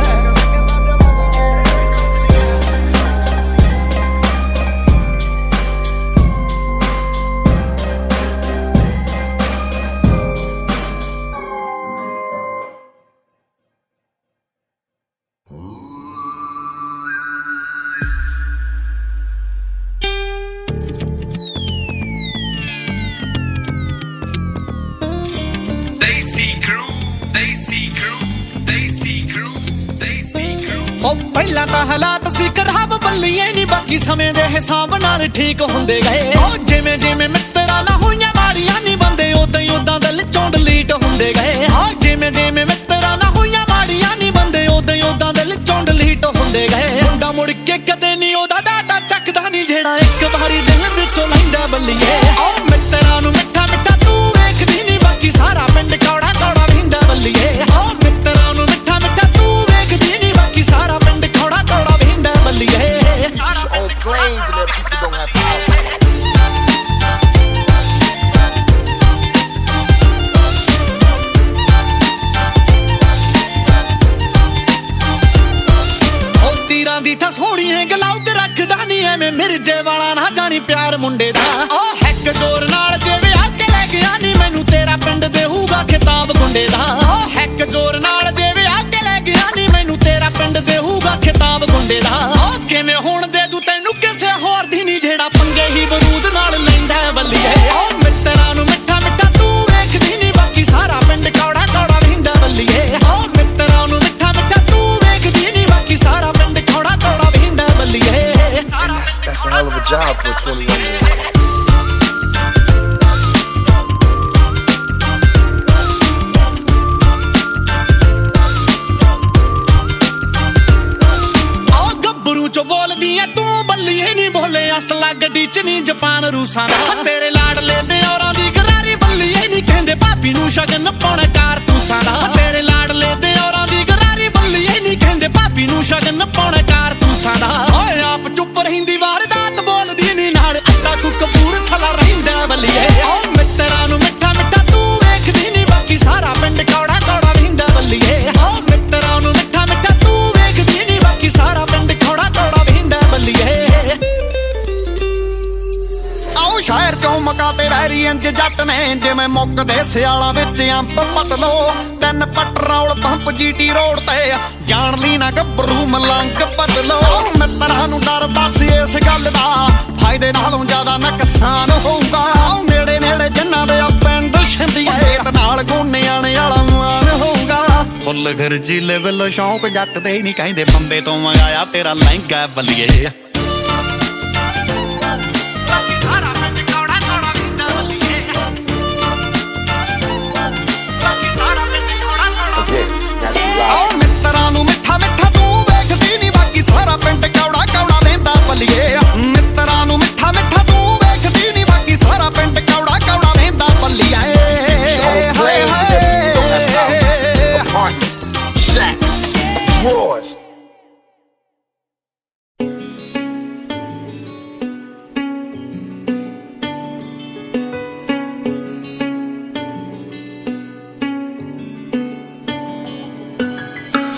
B: Desi Crew, Desi Crew, Desi Crew, Desi Crew.
G: ਹੋ ਪਹਿਲਾਂ ਤਾਂ ਹਾਲਾਤ ਸੀ ਖਰਾਬ ਬੱਲੀਏ ਨਹੀਂ ਬਾਕੀ ਸਮੇਂ ਦੇ ਹਿਸਾਬ ਨਾਲ ਠੀਕ ਹੁੰਦੇ ਗਏ ਹੋ ਜਿਵੇਂ ਜਿਵੇਂ ਮਿੱਤਰਾਂ ਨਾ ਹੋਈਆਂ ਮਾੜੀਆਂ ਨਹੀਂ ਬੰਦੇ ਉਦਾਂ ਦਿਲ ਚੋਂ ਡਿਲੀਟ ਹੁੰਦੇ ਗਏ ਹੋ ਜਿਵੇਂ ਜਿਵੇਂ ਮਿੱਤਰਾਂ ਨਾ ਹੋਈਆਂ ਮਾੜੀਆਂ ਨਹੀਂ ਬੰਦੇ ਉਦਾਂ ਦਿਲ ਚੋਂ ਡਿਲੀਟ ਹੁੰਦੇ ਗਏ ਮੁੰਡਾ ਮੁੜ ਕੇ ਕਦੇ ਨਹੀਂ ਉਹਦਾ ਡਾਟਾ ਚੱਕਦਾ ਨਹੀਂ ਜਿਹੜਾ ਇੱਕ ਵਾਰੀ ਦਿਲ ਵਿੱਚੋਂ ਲੈਂਦਾ ਬੱਲੀਏ ਓ ਮਿੱਤਰਾਂ ਨੂੰ ਮਿੱਠਾ ਮਿੱਠਾ ਤੂੰ ਵੇਖਦੀ ਨਹੀਂ ਬਾਕੀ ਸਾਰਾ ਪਿੰਡ ਕੌੜਾ ਕੌੜਾ ਵਹਿੰਦਾ ਬੱਲੀਏ ਓ ਮਿੱਤਰਾਂ ਨੂੰ ਮਿੱਠਾ ਮਿੱਠਾ ਤੂੰ ਵੇਖਦੀ ਨਹੀਂ ਬਾਕੀ ਸਾਰਾ ਪਿੰਡ ਕੌੜਾ ਕੌੜਾ ਵਹਿੰਦਾ ਬੱਲੀਏ
H: on planes and that people don't have power.
G: ਤੀਰਾਂ ਦੀ ਥਾਂ ਸੋਹਣੀਆਂ ਗਲਾਉ ਤੇ ਰੱਖਦਾ ਨਹੀਂ ਐਵੇਂ ਮਿਰਜੇ ਵਾਲਾ ਨਾ ਜਾਣੀ ਪਿਆਰ ਮੁੰਡੇ ਦਾ ਓ ਹੈਕ ਜ਼ੋਰ ਨਾਲ ਜੇ ਵਿਆਹ ਕੇ ਲੈ ਗਿਆ ਨਹੀਂ ਮੈਨੂੰ ਤੇਰਾ ਪਿੰਡ ਦੇਹੂਗਾ ਖਿਤਾਬ ਗੁੰਡੇ ਦਾ ਓ ਹੈਕ ਜ਼ੋਰ ਨਾਲ ਜੇ ਵਿਆਹ ਕੇ ਲੈ ਗਿਆ ਨਹੀਂ ਮੈਨੂੰ ਤੇਰਾ ਪਿੰਡ ਦੇਹੂਗਾ ਖਿਤਾਬ ਗੁੰਡੇ ਦਾ ਓ ਕਿਵੇਂ ਹੁਣ ਦੇ ਦੂ ਤੈਨੂੰ ਕਿਸੇ ਹੋਰ ਦੀ ਨਹੀਂ ਜਿਹੜਾ ਪੰਗੇ ਹੀ ਬਰੂਦ ਨਾਲ ਲੈਂਦਾ ਬੱਲੀਏ ਓ ਮਿੱਤਰਾਂ ਨੂੰ ਮਿੱਠਾ ਮਿੱਠਾ ਤੂੰ ਵੇਖਦੀ ਨਹੀਂ ਬਾਕੀ ਸਾਰਾ ਪਿੰਡ ਕੌੜਾ ਕੌੜਾ ਵਹਿੰਦਾ ਬੱਲੀਏ ਓ ਮਿੱਤਰਾਂ ਨੂੰ ਮਿੱਠਾ ਮਿੱਠਾ ਤੂੰ ਵੇਖਦੀ ਨਹੀਂ ਬਾਕੀ ਸਾਰਾ ਪਿੰਡ ਕੌੜਾ ਕੌੜਾ ਵਹਿੰਦਾ ਬੱਲੀਏ
H: That's a hell of a job for a 21-year-old.
G: ਚੋ ਬੋਲਦੀ ਐ ਤੂੰ ਬੱਲੀਏ ਨਹੀਂ ਬੋਲੇ ਅਸਲਾ ਗੱਡੀ ਚ ਨਹੀਂ ਜਾਪਾਨ ਰੂਸਾਂ ਦਾ ਤੇਰੇ ਲਾਡਲੇ ਦੇ ਔਰਾਂ ਦੀ ਗਰਾਰੀ ਬੱਲੀਏ ਨਹੀਂ ਕਹਿੰਦੇ ਭਾਬੀ ਨੂੰ ਸ਼ਗਨ ਪਾਉਣਾ ਕਾਰਤੂਸਾਂ ਦਾ ਤੇਰੇ ਲਾਡਲੇ ਦੇ ਔਰਾਂ ਦੀ ਗਰਾਰੀ ਬੱਲੀਏ ਨਹੀਂ ਕਹਿੰਦੇ ਭਾਬੀ ਨੂੰ ਸ਼ਗਨ ਪਾਉਣਾ ਕਾਰਤੂਸਾਂ ਦਾ ਓਏ ਆਪ ਚੁੱਪ ਰਹਿੰਦੀ ਵਾਰਦਾਤ ਬੋਲਦੀ ਨਹੀਂ ਨਾਲ ਅੱਤਾ ਤੂੰ ਕਪੂਰਥਲਾ ਰਹਿੰਦਾ ਬੱਲੀਏ ਓ ਮਿੱਤਰਾਂ ਨੂੰ ਮਿੱਠਾ ਮਿੱਠਾ ਤੂੰ ਵੇਖਦੀ ਨਹੀਂ ਬਾਕੀ ਸਾਰਾ ਪਿੰਡ ਕੌੜਾ ਕੌੜਾ ਰਹਿੰਦਾ ਬੱਲੀਏ ਓ ਮਿੱਤਰਾਂ ਨੂੰ ਮਿੱਠਾ ਮਿੱਠਾ ਤੂੰ ਵੇਖਦੀ ਨਹੀਂ ਬਾਕੀ ਸਾਰਾ ਪਿੰਡ ਕੌੜਾ ਕੌੜਾ ਵਹਿੰਦਾ ਬੱਲੀਏ
E: ਆਓ ਸ਼ਹਿਰ ਚੋਂ ਮਕਾ ਤੇ ਵੈਰੀ ਇੰਜ ਜੱਟ ਨੇ ਜਿਵੇਂ ਮੁੱਕਦੇ ਸਿਆਲਾਂ ਵਿੱਚ ਅੰਬ ਪਤਲੋ ਤਿੰਨ ਪੈਟਰੋਲ ਪੰਪ ਜੀਟੀ ਰੋਡ ਤੇ ਜਾਣ ਲਈ ਨਾ ਗੱਭਰੂ ਮਲੰਗ ਬਦਲੋ ਮਿੱਤਰਾਂ ਨੂੰ ਡਰ ਦੱਸ ਇਸ ਗੱਲ ਦਾ ਫਾਇਦੇ ਨਾਲੋਂ ਜ਼ਿਆਦਾ ਨੁਕਸਾਨ ਹੋਊਗਾ ਨੇੜੇ ਨੇੜੇ ਜਿੰਨਾਂ ਦੇ ਪਿੰਡ ਛਿੰਦੀਏ ਤੇ ਨਾਲ ਗੋਨਿਆਣੇ ਵਾਲਾ ਮਾਨ ਹੋਊਗਾ ਫੁੱਲ ਘਰ ਜ਼ਿਲ੍ਹੇ ਵੱਲੋਂ ਸ਼ੌਂਕ ਜੱਟ ਦੇ ਨਹੀਂ ਕਹਿੰਦੇ ਬੰਬੇ ਤੋਂ ਮੰਗਾਇਆ ਤੇਰਾ ਲਹਿੰਗਾ ਬੱਲੀਏ ਆਓ ਮਿੱਤਰਾਂ ਨੂੰ ਮਿੱਠਾ ਮਿੱਠਾ ਤੂੰ ਵੇਖਦੀ ਨਹੀਂ ਬਾਕੀ ਸਾਰਾ ਪਿੰਡ ਕੌੜਾ ਕੌੜਾ ਵਹਿੰਦਾ ਬੱਲੀਏ ਮਿੱਤਰਾਂ ਨੂੰ ਮਿੱਠਾ ਮਿੱਠਾ ਤੂੰ ਵੇਖਦੀ ਨਹੀਂ ਬਾਕੀ ਸਾਰਾ ਪਿੰਡ ਕੌੜਾ ਕੌੜਾ ਵਹਿੰਦਾ ਬੱਲੀਏ
H: Apartments, shacks, drawers.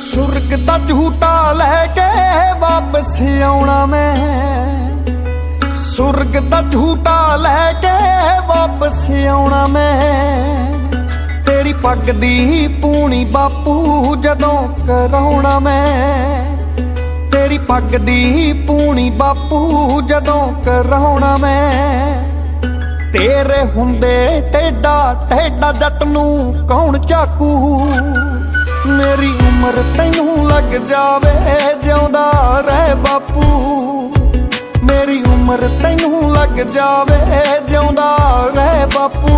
E: ਸੁਰਗ ਦਾ ਝੂਟਾ ਲੈ ਕੇ ਵਾਪਸ ਆਉਣਾ ਮੈਂ ਸੁਰਗ ਦਾ ਝੂਟਾ ਲੈ ਕੇ ਵਾਪਸ ਆਉਣਾ ਮੈਂ ਤੇਰੀ ਪੱਗ ਦੀ ਪੂਣੀ ਬਾਪੂ ਜਦੋਂ ਕਰਾਉਣਾ ਮੈਂ ਤੇਰੀ ਪੱਗ ਦੀ ਪੂਣੀ ਬਾਪੂ ਜਦੋਂ ਕਰਾਉਣਾ ਮੈਂ ਤੇਰੇ ਹੁੰਦੇ ਟੇਡਾ ਟੇਡਾ ਜੱਟ ਨੂੰ ਕੌਣ ਚਾਕੂ ਮੇਰੀ ਉਮਰ ਤੈਨੂੰ ਲੱਗ ਜਾਵੇ ਜਿਉਂਦਾ ਰਹਿ ਬਾਪੂ ਮੇਰੀ ਉਮਰ ਉਮਰ ਤੈਨੂੰ ਲੱਗ ਜਾਵੇ ਜਿਉਂਦਾ ਰਹਿ ਬਾਪੂ।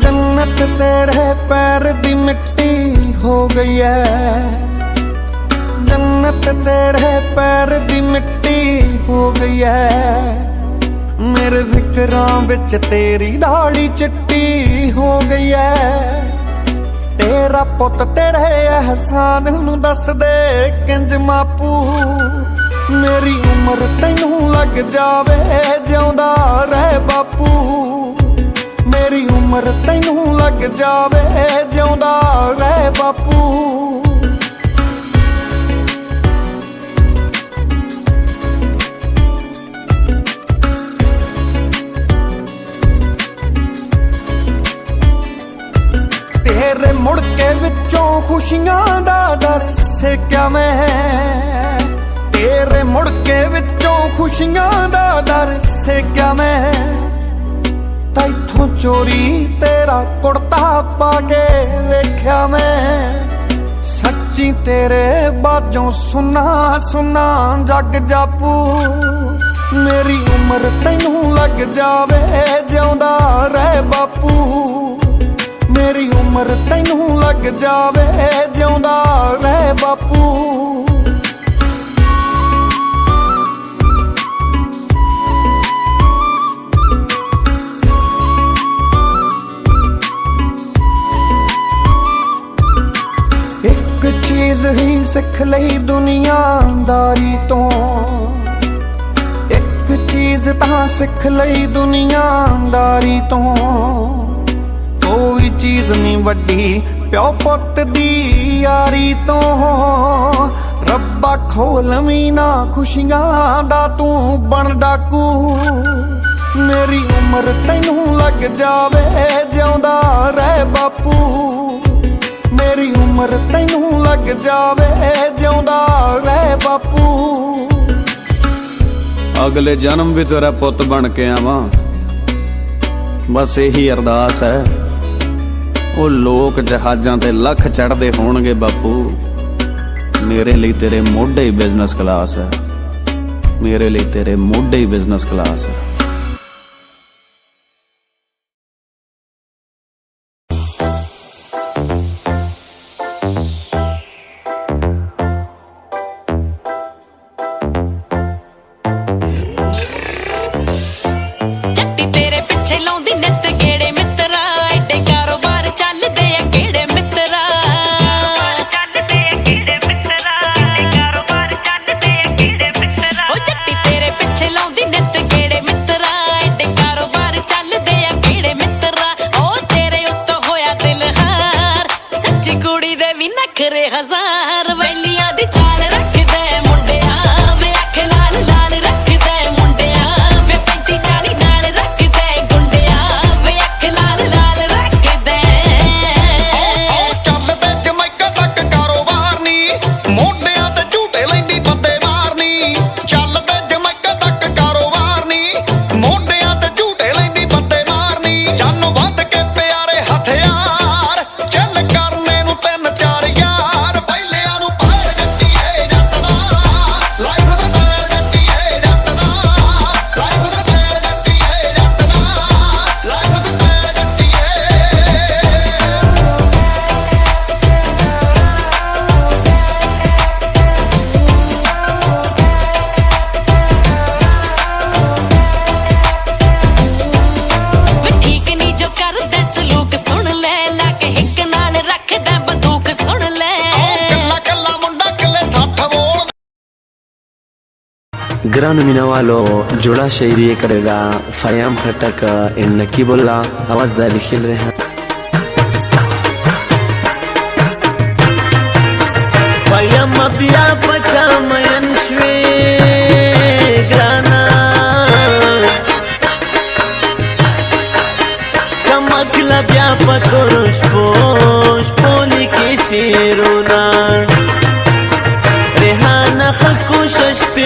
E: जन्नत तेरे पैर दी मिट्टी हो गई है, जन्नत तेरे पैर दी मिट्टी हो गई है। मेरे फिक्रां विच तेरी दाढ़ी चिट्टी हो गई है। तेरा पुत तेरे एहसान नूं दस दे किंज मापू। मेरी उम्र तैनूं लग जावे जिउंदा रह बापू। मेरी उम्र तैनूं लग जावे जिउंदा रह बापू। तेरे मुड़के विचों खुशियां दा दर सेक्या मैं, तेरे मुड़के विचों खुशियां दा दर सेक्या मैं। तैथों चोरी तेरा कुड़ता पा के वेख्या मैं। सच्ची तेरे बाजों सुना सुना जग जापू। मेरी उम्र तैनूं लग जावे जिउंदा रह बापू। मेरी उम्र तैनूं लग जावे जिउंदा रह बापू। चीज ही सिख लई दुनियादारी तो, एक चीज तां सिख लई दुनियादारी तो। कोई चीज नहीं वड्डी प्यो पुत दी यारी तो। रब्बा खोलवी ना खुशियां दा तू बन डाकू। मेरी उम्र तैनूं लग जावे जिउंदा रह बापू। मेरी उम्र तैनूं लग जावे जिउंदा रह बापू।
I: अगले जन्म भी तेरा पुत बन के आवां, बस यही अरदास है। वो लोक जहाजां ते लख चढ़दे होणगे बापू, मेरे लिए तेरे मोढे ही बिजनेस क्लास है। मेरे लिए तेरे मोढे ही बिजनेस क्लास है।
J: ग्रान मिनावालो जुड़ा शेरी करेगा फयाम खटक इन नकीबुल्ला आवाज दारी खेल रहे हैं। फयाम बिया पचा मयन श्वे ग्राना कमकला बिया पतोरुष पोष पोली के शेरोना रेहाना खकुशश पे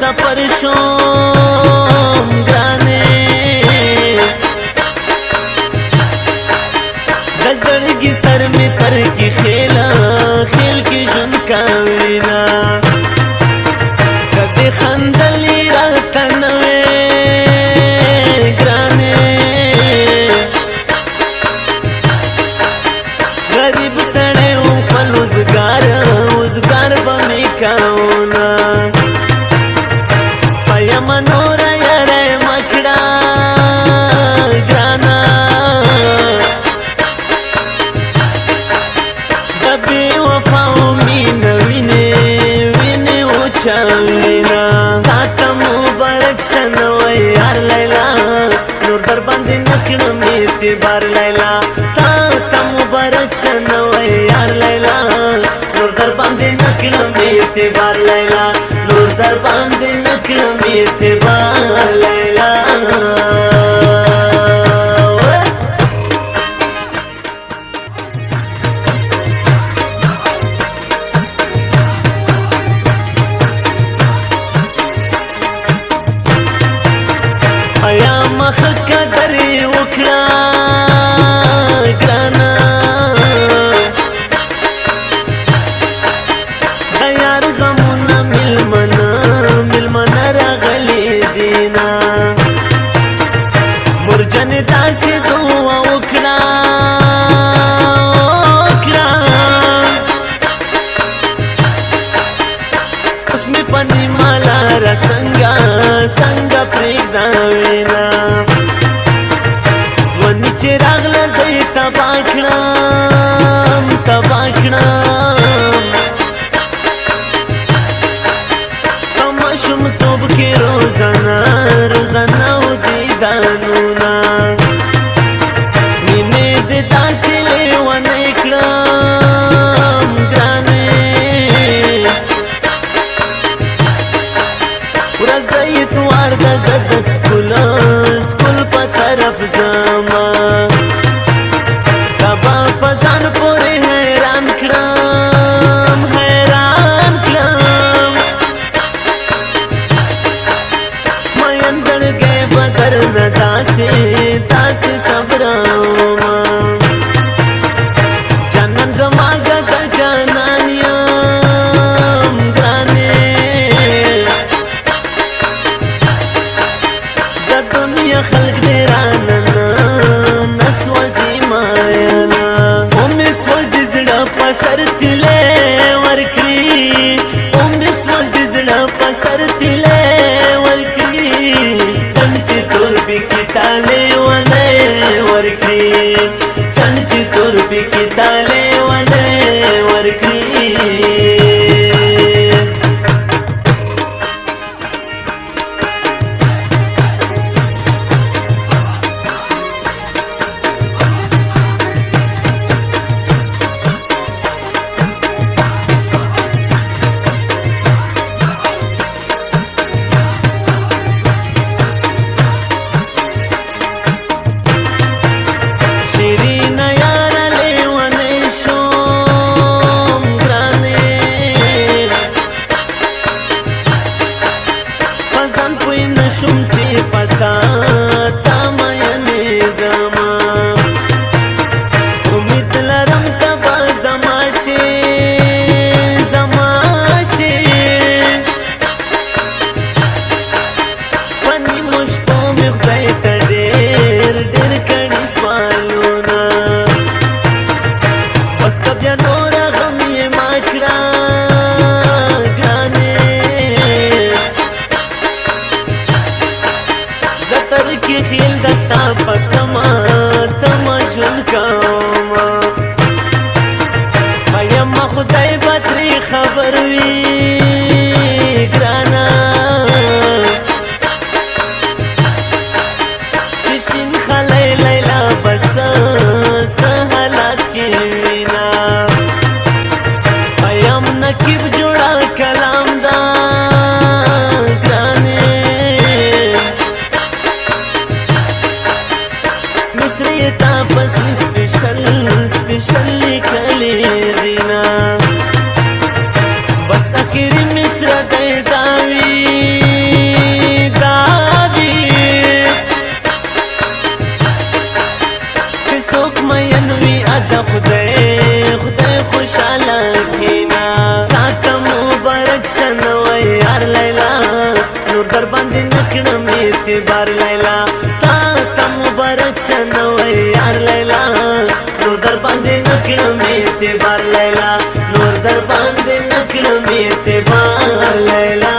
K: سفر شوم ګرانې د زړګي سر مې تر کې خیلا خیل کې ژوند کاوینا کدی خندلې راته نه وې ګرانې غریب سړی وم خپل روزګار به مې کاونا پیم نوره یاره مه کړه ګرانه د بې وفاو مینه وینې وچاوینا ساته مبارک شه نوی یار لیلا نور در باندې نه کړم اعتبار لیلا تا ته مبارک شه نوی یار لیلا نور در باندې نه کړم اعتبار لیلا نور در باندې نه کړم اعتبار لیلا ایا مخ قدر وکړه ګرانه د یار غمونه ملمنه راغلي دینا مرجن داسې دعا وکړه اوس مې په نیمه لاره څنګه پرېږده وینا ځواني چې راغله زه یې تباه کړم په ماشومتوب کې روزانه و دیدانونه مینې دې داسې لیونی کړم ګرانې ورځ د اتوار ده زه د سکول په طرف ځمه تا به په ځان پورې حیران کړم مین زړګی به درنه داسې صبرومه جانان زما زه د جانان یم ګرانې د دنیا خلق دې رانه نه سوځي ماینا ومې سوځي زړه په سر تلې ورکړي ومې سوځي زړه په سر تلې ورکړي څنګه چې تور پکې تالې ونه ورکړي څنګه چې تور پکې تالې ونه ورکړي شیرینه یاره لیونی شوم ګرانې په ځان پوی نه شوم چې پتا تا مینېږمه امید لرم ته به زما شې په نیمو شپو مې خدای ته ډېر کړي سوالونه بس که بیا نوره غم یې ما کړه ګرانې زه تر کې خیل د ستا په تمه ژوند کومه یم خدای به ترې خبر وي ګرانه باندې نکړم اعتبار لیلا تا ته مبارک شنوي یار لیلا نور در باندې نکړم اعتبار لیلا نور در باندې نکړم اعتبار لیلا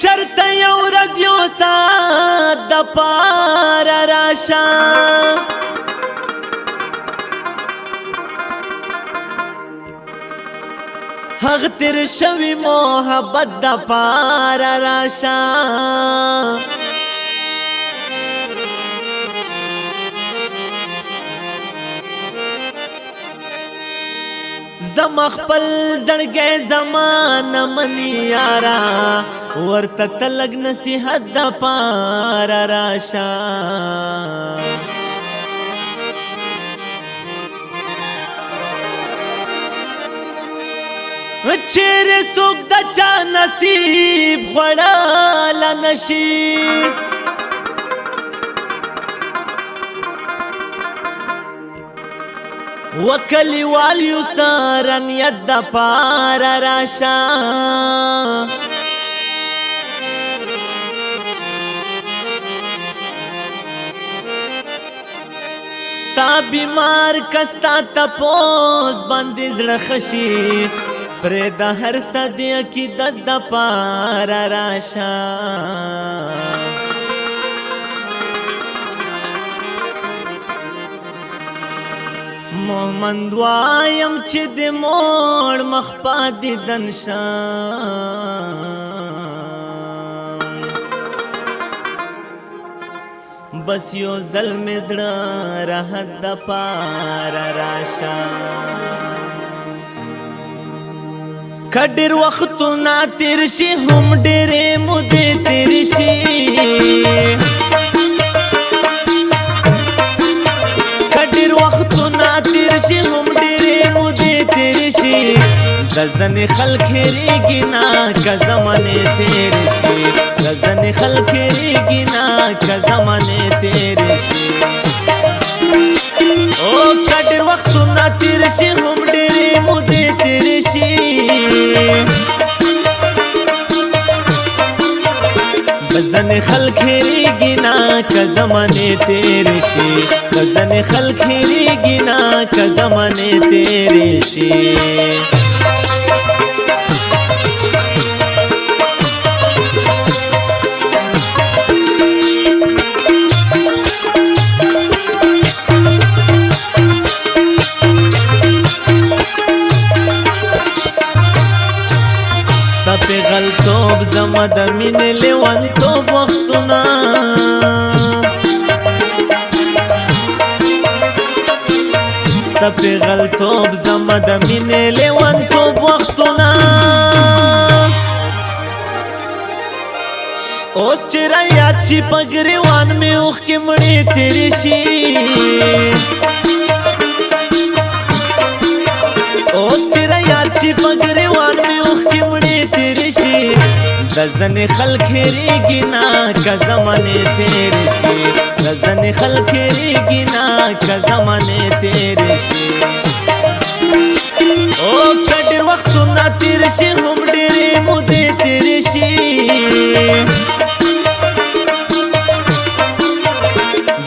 K: چرته یو ورځ یو ساعت د پاره راشه هغه تیر شوی محبت د پاره راشه زما خپل زړګی زمانه منی یارا ورته تلګ نصیحت د پاره راشه چیرې څوک د چا نصیب خوړلی نشي وکلیوال یو سره نیت د پاره راشه ستا بیمار کستا تپوس باندې زړه خشي پرېږده هر څه د عقیدت د پاره راشه مومند وایم چې د موړ مخ په دیدن شم بس یو ځل مې زړه راحت د پاره راشه که ډېر وختونه تېر شي هم ډېرې مودې تېرې شي تیر شي هم ډېرې مودې تېرې شي د ځنې خلک هېرېږي نه که زمانې تېرې شي د ځنې خلک هېرېږي نه که زمانې تېرې شي او که ډېر وختونه تېر شي هم ډېرې مودې تېرې شي ځنې خلک هېرېږي نه که زمانې تېرې شي ځنې خلک هېرېږي نه که زمانې تېرې شي ستا غلطوب زما د مینې لیونتوب وختونه ستا غلطوب زما د مینې لیونتوب وختونه اوس چې رایاد شي په ګریوان مې اوښکې مړې تېرې شي اوس چې رایاد شي په ګریوان مې اوښکې مړې تېرې شي د ځنې خلک هېرېږي نه که زمانې تېرې شي د ځنې خلک هېرېږي نه که زمانې تېرې شي او که ډېر وختونه تېر شي هم ډېرې مودې تېرې شي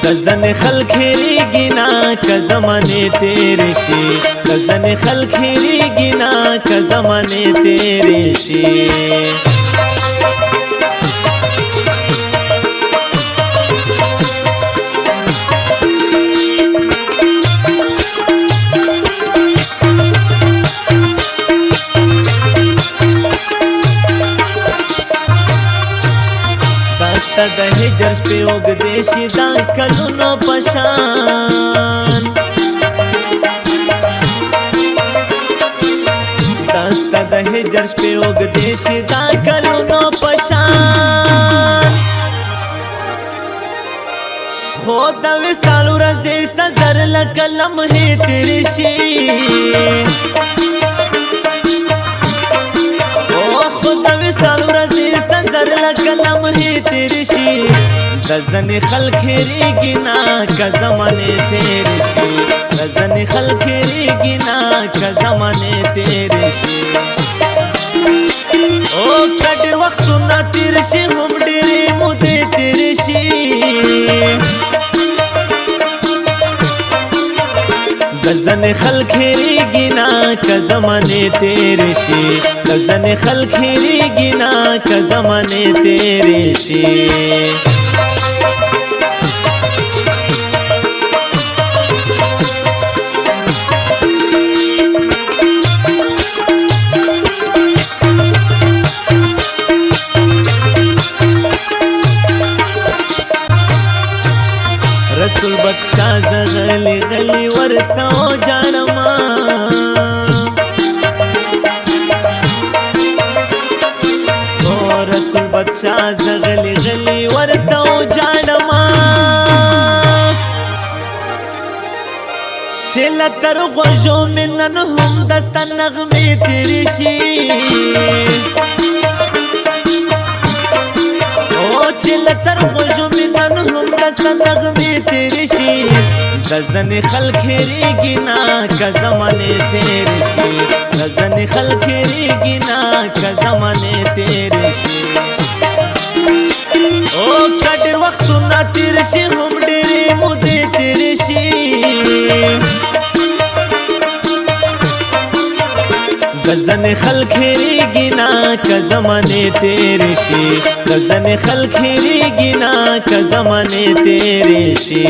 K: د ځنې خلک هېرېږي نه که زمانې تېرې شي د ځنې خلک هېرېږي نه که زمانې تېرې شي ستا د هجر شپې اوږدې شي دا کلونو په شان ستا د هجر شپې اوږدې شي دا کلونو په شان خود وصال ورځ دې ستا زر لکه لمحې تېرې شي خود وصال ورځ دې ستا زر لکه لمحې تېرې شي د ځنې خلک هېرېږي نه که زمانې تېرې شي د ځنې خلک هېرېږي نه که زمانې تېرې شي او که ډېر وختونه تېر شي هم ډېرې مودې تېرې شي د ځنې خلک هېرېږي نه که زمانې تېرې شي د ځنې خلک هېرېږي نه که زمانې تېرې شي رسول بخشا زغلی غلی ورته وجاړما رسول بخشا زغلی غلی ورته وجاړما چې له تر غوږو مې نن هم دسته نغمې تېرې شي چې له تر غوږو مې نن هم دسته نغمې تېرې شي د ځنې خلک هېرېږي نه که زمانې تېرې شي د ځنې خلک هېرېږي نه که زمانې تېرې شي او که ډېر وختونه تېر شي هم ډېرې مودې تېرې شي د ځنې خلک هېرېږي نه که زمانې تېرې شي د ځنې خلک هېرېږي نه که زمانې تېرې شي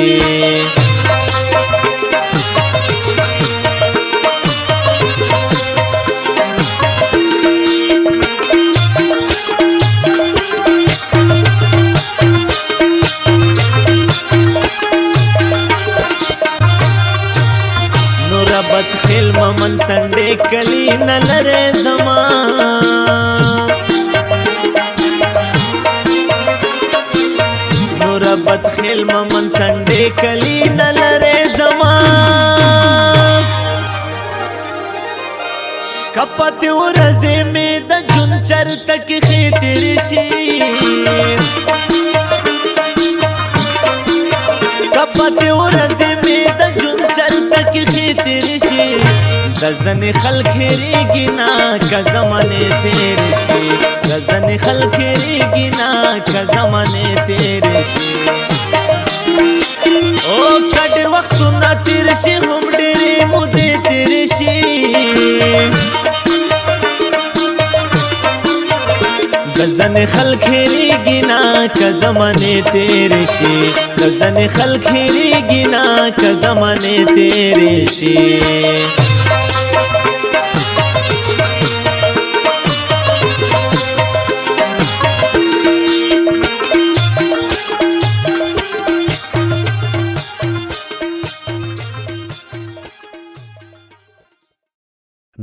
K: بدخیل ممن سنډې کلی نه لرې زما نور بدخیل ممن سنډې کلی نه لرې زما کپاتې ورځې مې د جون چرته کښې تېرې شي کپاتې ورځې مې د جون چرته کښې تېرې شي د ځنې خلک هېرېږي نه که زمانې تېرې شي د ځنې خلک هېرېږي نه که زمانې تېرې شي او که ډېر وختونه تېر شي هم ډېرې مودې تېرې شي د ځنې خلک هېرېږي نه که زمانې تېرې شي د ځنې خلک هېرېږي نه که زمانې تېرې شي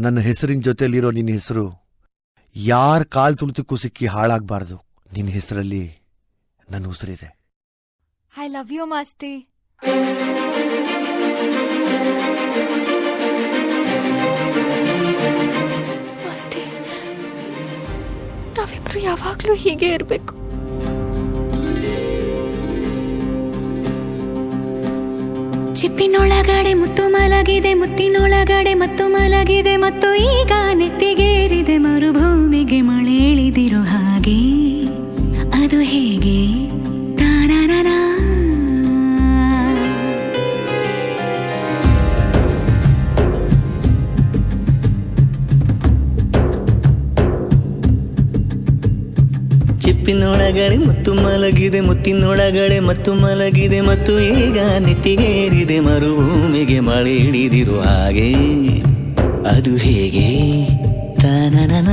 E: ನನ್ನ ಹೆಸರಿನ ಜೊತೆಲಿರೋ ನಿನ್ನ ಹೆಸರು ಯಾರ ಕಾಲ್ ತುಳಿತಕ್ಕೂ ಸಿಕ್ಕಿ ಹಾಳಾಗಬಾರ್ದು. ನಿನ್ನ ಹೆಸರಲ್ಲಿ ನನ್ನ ಉಸಿರಿದೆ.
C: I love you Masti. Masti, ನಾವಿಬ್ರು ಯಾವಾಗ್ಲೂ ಹೀಗೆ ಇರಬೇಕು. ಚಿಪ್ಪಿನೊಳಗಡೆ ಮುತ್ತು ಮಲಗಿದೆ, ಮುತ್ತಿನೊಳಗಡೆ ಮತ್ತು ಮಲಗಿದೆ, ಮತ್ತು ಈಗ ನೆತ್ತಿಗೇರಿದೆ ಮರುಭೂಮಿಗೆ ಮಳೆ ಇಳಿದಿರೋ ಹಾಗೆ. ಅದು ಹೇಗೆ ತಾನಾನಾ
K: ಚಿಪ್ಪಿನೊಳಗಡೆ ಮುತ್ತು ಮಲಗಿದೆ, ಮುತ್ತಿನೊಳಗಡೆ ಮತ್ತು ಮಲಗಿದೆ, ಮತ್ತು ಈಗ ನೆತ್ತಿಗೇರಿದೆ ಮರುಭೂಮಿಗೆ ಮಳೆ ಹಿಡಿದಿರೋ ಹಾಗೆ. ಅದು ಹೇಗೆ ತಾನನನ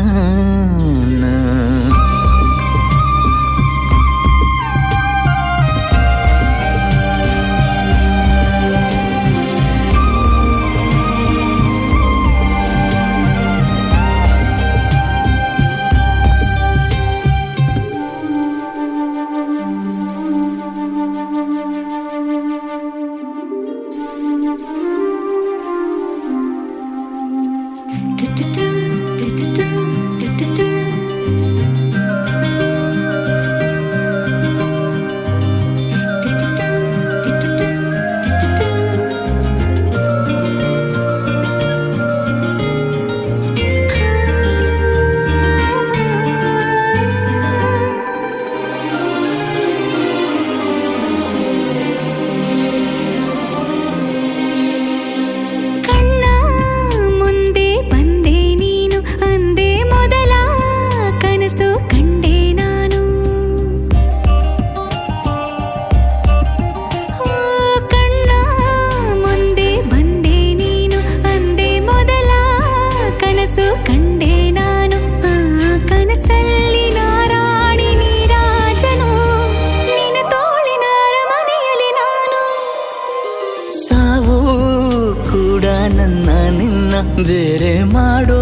K: ಬೇರೆ ಮಾಡೋ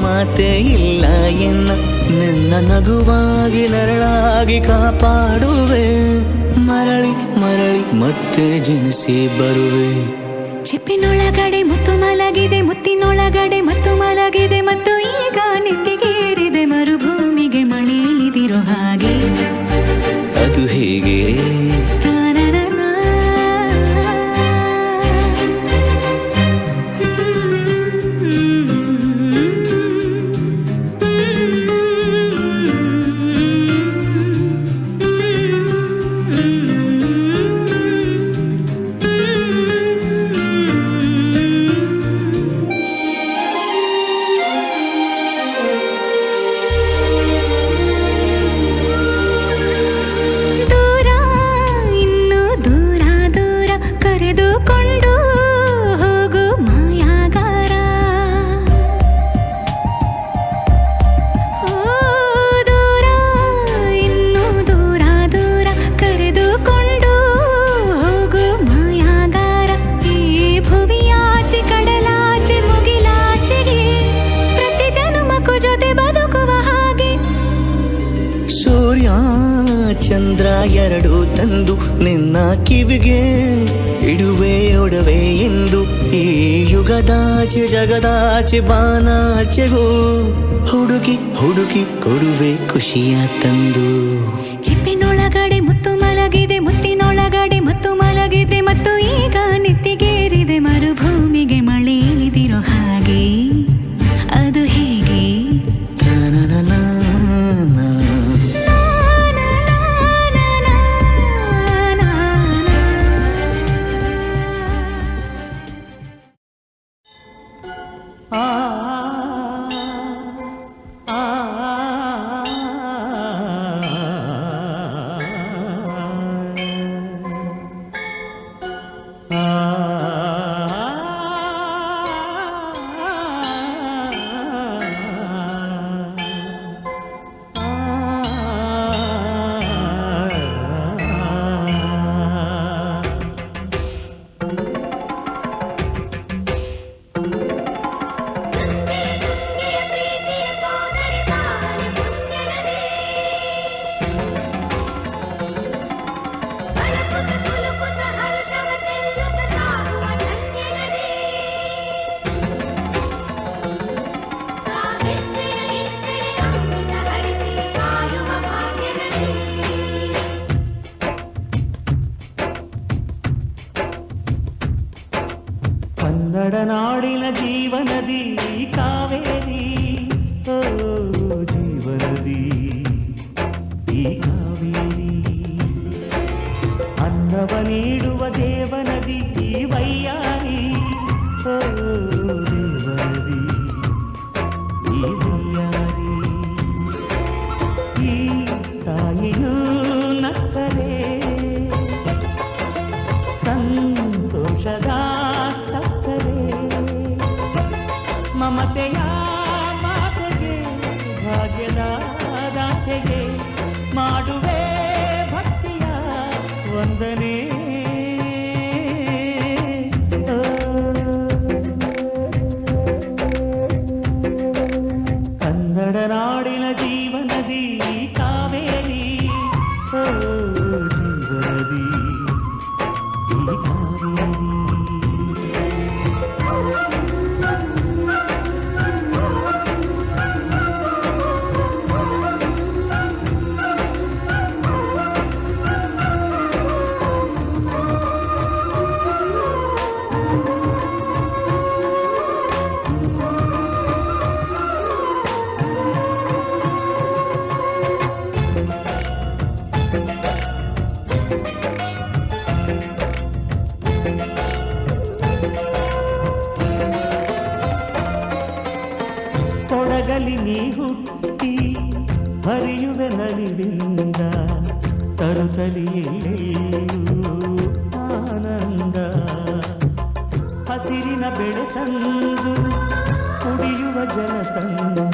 K: ಮಾತೇ ಇಲ್ಲ ಎನ್ನ ನಿನ್ನ ನಗುವಾಗಿ ನರಳಾಗಿ ಕಾಪಾಡುವೆ ಮರಳಿ ಮರಳಿ ಮತ್ತೆ ಜನಿಸಿ ಬರುವೆ
C: ಚಿಪ್ಪಿನೊಳಗಡೆ ಮುತ್ತು ಮಲಗಿದೆ ಮುತ್ತಿನೊಳಗಡೆ ಮತ್ತು ಮಲಗಿದೆ ಮತ್ತು ಈಗ ನೆತ್ತಿಗೇರಿದೆ ಮರುಭೂಮಿಗೆ ಮಳೆ ಇಳಿದಿರೋ ಹಾಗೆ
K: ಅದು ಹೇಗೆ ಚಂದ್ರ ಎರಡು ತಂದು ನಿನ್ನ ಕಿವಿಗೆ ಇಡುವೆ ಒಡವೆ ಎಂದು ಈ ಯುಗದಾಚೆ ಜಗದಾಚೆ ಬಾನಾಚೆಗೂ ಹುಡುಕಿ ಹುಡುಕಿ ಕೊಡುವೆ ಖುಷಿಯ ತಂದು
C: ಚಿಪ್ಪಿನೊಳಗಡೆ ಮುತ್ತು ಮಲಗಿದೆ ಮುತ್ತಿನೊಳಗಡೆ ಮತ್ತು ಮಲಗಿದೆ ಮತ್ತು ಈಗ ನೆತ್ತಿಗೇರಿದೆ ಮರುಭೂಮಿಗೆ ಮಳೆ ಇಳಿದಿರೋ ಹಾಗೆ ಅದು ಹೇಗೆ
K: ಕನ್ನಡ ನಾಡಿನ ಜೀವನದಿ ಕಾವೇರಿ ಓ ಜೀವನದಿ ಈ ಕಾವೇರಿ ಅನ್ನವ ನೀಡುವ ದೇವನದಿ ಈ ವೈಯಾರಿ ಓ ದೇವನದಿ ಈ ವೈಯಾರಿ ಈ ತಾಯಿಯೂ ನಕ್ಕರೆ ಸಂತೋಷದ ಮಮತೆಯ ಮಾತೆಗೆ ಭಾಗ್ಯದ ದಾತೆಗೆ ಮಾಡುವೆ ಭಕ್ತಿಯ ವಂದನೆ ಕನ್ನಡ ನಾಡಿನ ಜೀವನದಿ ಕಾವೇರಿ ಓ ಜೀವನದಿ ಈ ಕಾವೇರಿ ಕೊಡಗಲಿ ನೀ ಹುಟ್ಟಿ ಹರಿಯುವೆ ನಲಿವಿಂದ ತರುತ್ತಲಿಯೆಲ್ಲೂ ಆನಂದ ಹಸಿರಿನ ಬೆಳೆ ತಂದು ಕುಡಿಯುವ ಜಲ ತಂದು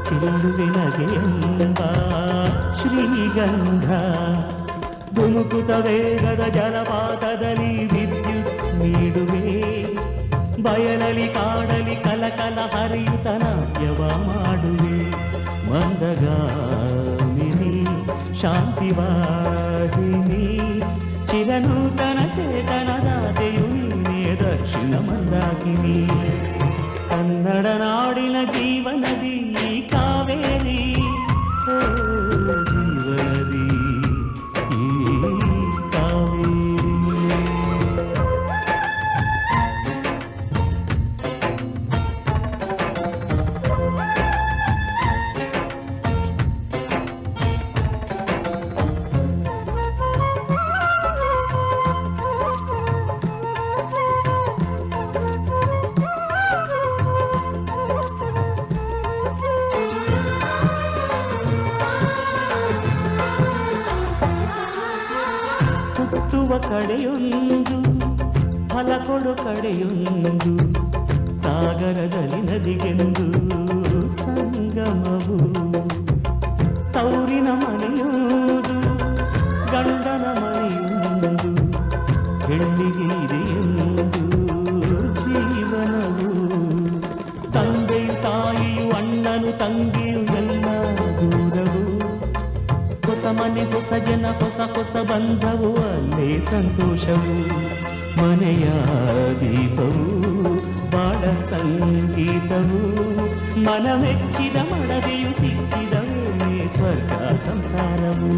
K: ಚೆಲ್ಲುವೆ ನಗೆಯೆಂಬ ಶ್ರೀಗಂಧ ಧುಮುಕುತ ವೇಗದ ಜಲಪಾತದಲ್ಲಿ ವಿದ್ಯುತ್ ನೀಡುವೆ ಬಯಲಲಿ ಕಾಡಲಿ ಕಲಕಲ ಹರಿಯುತ ನಾಟ್ಯವ ಮಾಡುವೆ ಮಂದಗಾಮಿನಿ ಶಾಂತಿವಾಹಿನಿ ಚಿರನೂತನ ಚೇತನದಾತೆಯು ನೀನೇ ದಕ್ಷಿಣ ಮಂದಾಕಿನಿ ಕನ್ನಡ ನಾಡಿನ ಜೀವನದಿ ಕಾವೇರಿ ಓ ಜೀವನದಿ ಈ ಕಾವೇರಿ. ಹುಟ್ಟುವ ಕಡೆಯೊಂದು ಫಲ ಕೊಡು ಕಡೆಯೊಂದು ಸಾಗರದಲ್ಲಿ ನದಿಗೆಂದು ಸಂಗಮವು ತೌರಿನ ಮನೆಯುವುದು ಗಂಡನ ಮನೆಯೊಂದು ಹೆಣ್ಣಿಗೆ ಇದೆಯೆಂದು ಜೀವನವು ತಂದೆಯು ತಾಯಿಯು ಅಣ್ಣನು ತಂಗಿಯು ಎಲ್ಲ ದೂರವು ಹೊಸ ಮನೆ ಹೊಸ ಜನ ಹೊಸ ಹೊಸ ಬಂಧವು ಅಲ್ಲೇ ಸಂತೋಷವು ಮನೆಯ ದೀಪವು ಬಾಳ ಸಂಗೀತವು ಮನ ಮೆಚ್ಚಿದ ಮಡದೆಯು ಸಿಕ್ಕಿದವೇ ಸ್ವರ್ಗ ಸಂಸಾರವು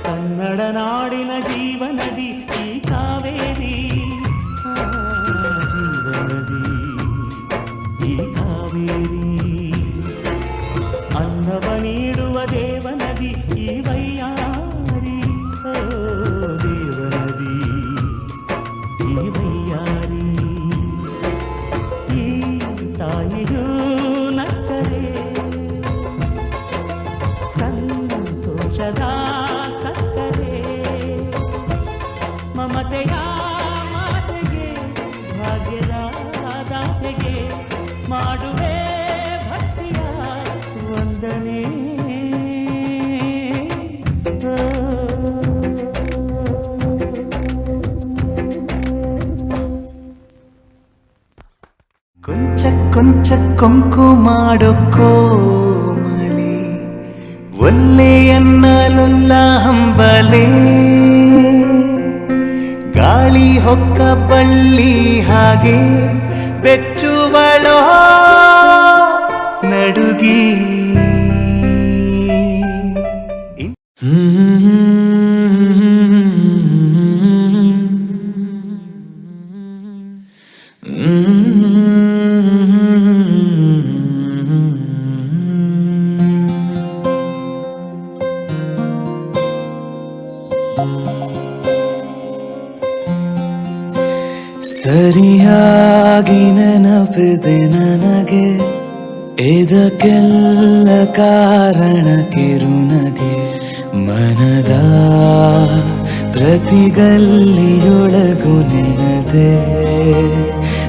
K: ಕನ್ನಡ ನಾಡಿನ ಜೀವನದಿ ಈ ಕಾವೇರಿ ಜೀವನದಿ ಈ ಕಾವೇರಿ ಅನ್ನವ ನೀಡುವ ದೇವನದಿ ಈ ವೈಯಾರಿ ಓ ದೇವನದಿ ಈ ವೈಯಾರಿ ಈ ತಾಯಿಯೂ ನಕ್ಕರೆ ಸಂತೋಷದ ಸಕ್ಕರೆ ಮಮತೆಯ ಮಾತೆಗೆ ಭಾಗ್ಯದ ದಾತೆಗೆ ಮಾಡುವೆ ಭಕ್ತಿಯ ವಂದನೆ. ಕೊಂಚ ಕೊಂಚ ಕೊಂಕು ಮಾಡೋ ಕೋಮಲಿ ಒಲ್ಲೆಯನ್ನಲುಲ್ಲ ಹಂಬಲೆ ಗಾಳಿ ಹೊಕ್ಕ ಬಳ್ಳಿ ಹಾಗೆ ಬೆಚ್ಚುವಳೋ ನಡುಗಿ ಸರಿಯಾಗಿ ನೆನಪಿದೆ ನನಗೆ ಇದಕ್ಕೆಲ್ಲ ಕಾರಣ ಕಿರುನಗೆ ಮನದ ಪ್ರತಿಗಲ್ಲಿಯೊಳಗು ನೆನದೆ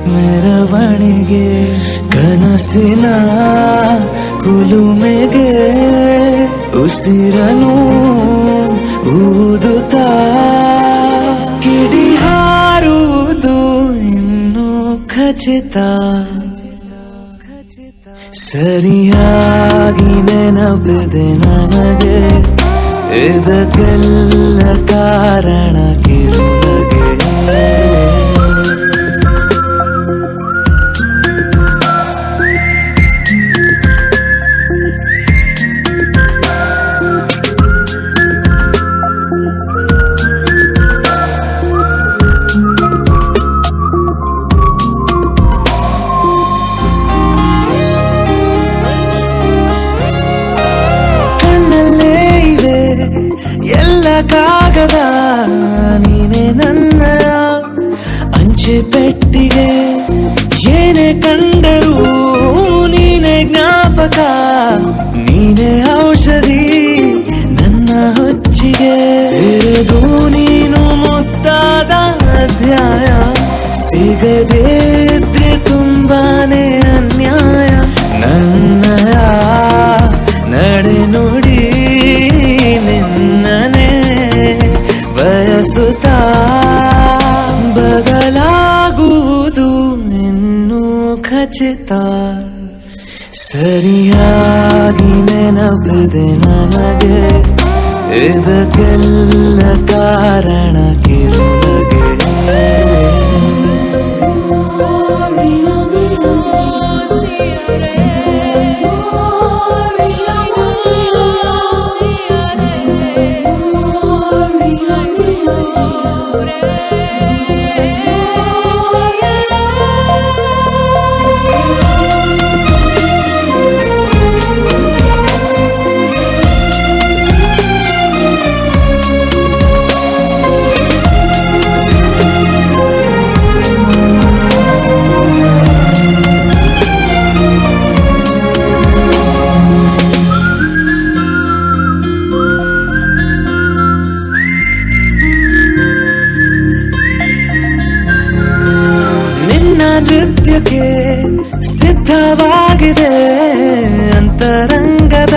K: ಮೆರವಣಿಗೆ ಕನಸಿನ ಕುಲುಮೆಗೆ ಉಸಿರನು ಊದುತ್ತಾ ಕಿಡಿ ಹಾರುವುದು ಇನ್ನು ಖಚಿತ ಸರಿಯಾಗಿ ನೆನಪಿದೆ ನನಗೆ ಇದಕ್ಕೆಲ್ಲ ಕಾರಣ ಕಿರುನಗೆ ಕಾಗದ ನೀನೆ ನನ್ನ ಅಂಚೆ ಪೆಟ್ಟಿಗೆ ಏನೇ ಕಂಡರೂ ನೀನೆ ಜ್ಞಾಪಕ ನೀನೆ ಔಷಧಿ ನನ್ನ ಹೊಚ್ಚಿಗೆ ತೆರೆದು ನೀನು ಮುದ್ದಾದ ಅಧ್ಯಾಯ ಸಿಗದೇ ಇದ್ರೆ ತುಂಬಾನೇ ಅನ್ಯಾಯ ನನ್ನಯ ನಡೆ ನುಡಿ ನಿನ್ನನೆ ಬಯಸುತ್ತಾ ಬದಲಾಗುವುದು ಖಚಿತ ಸರಿಯಾಗಿ ನೆನಪಿದೆ ನನಗೆ ಇದಕ್ಕೆಲ್ಲ ಕಾರಣ ಕಿರುನಗೆ ನೃತ್ಯಕ್ಕೆ ಸಿದ್ಧವಾಗಿದೆ ಅಂತರಂಗದ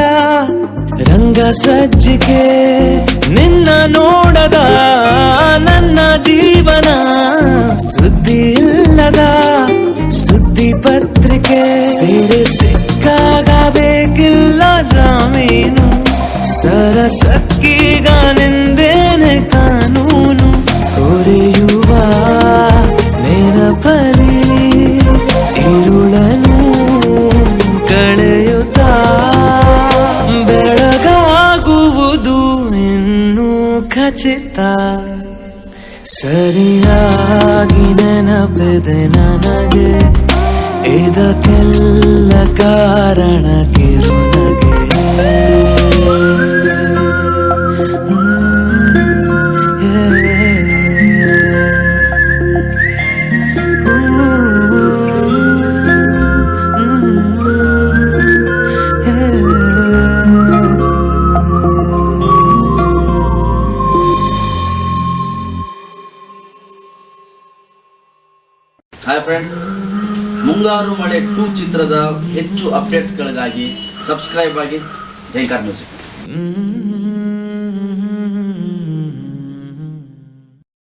K: ರಂಗ ಸಜ್ಜಿಕೆ ನಿನ್ನ ನೋಡದ ನನ್ನ ಜೀವನ ಸುದ್ದಿ ಇಲ್ಲದ ಸುದ್ದಿ ಪತ್ರಿಕೆ ಸೇರೆ ಸಿಕ್ಕಾಗ ಬೇಕಿಲ್ಲ ಜಾಮೀನು ಸರಸಕ್ಕೀಗ ನಿಂದೇನೆ ಕಾನೂನು ಕೊರೆಯುವ ನೆನಪಲಿ ഇരുളನು ಕಳೆಯುತ್ತ ಬೆಳಗಾಗುವುದು ಇನ್ನೂ ಖಚಿತ ಸರಿಯಾಗಿ ನೆನಪಿದೆ ನನಗೆ ಇದಕ್ಕೆಲ್ಲ ಕಾರಣ ಕಿರುನಗೆ
L: ಹಾಯ್ ಫ್ರೆಂಡ್ಸ್, ಮುಂಗಾರು ಮಳೆ 2 ಚಿತ್ರದ ಹೆಚ್ಚು ಅಪ್ಡೇಟ್ಸ್ಗಳಿಗಾಗಿ ಸಬ್ಸ್ಕ್ರೈಬ್ ಆಗಿ ಜೈಕಾರ್ ಮ್ಯೂಸಿಕ್.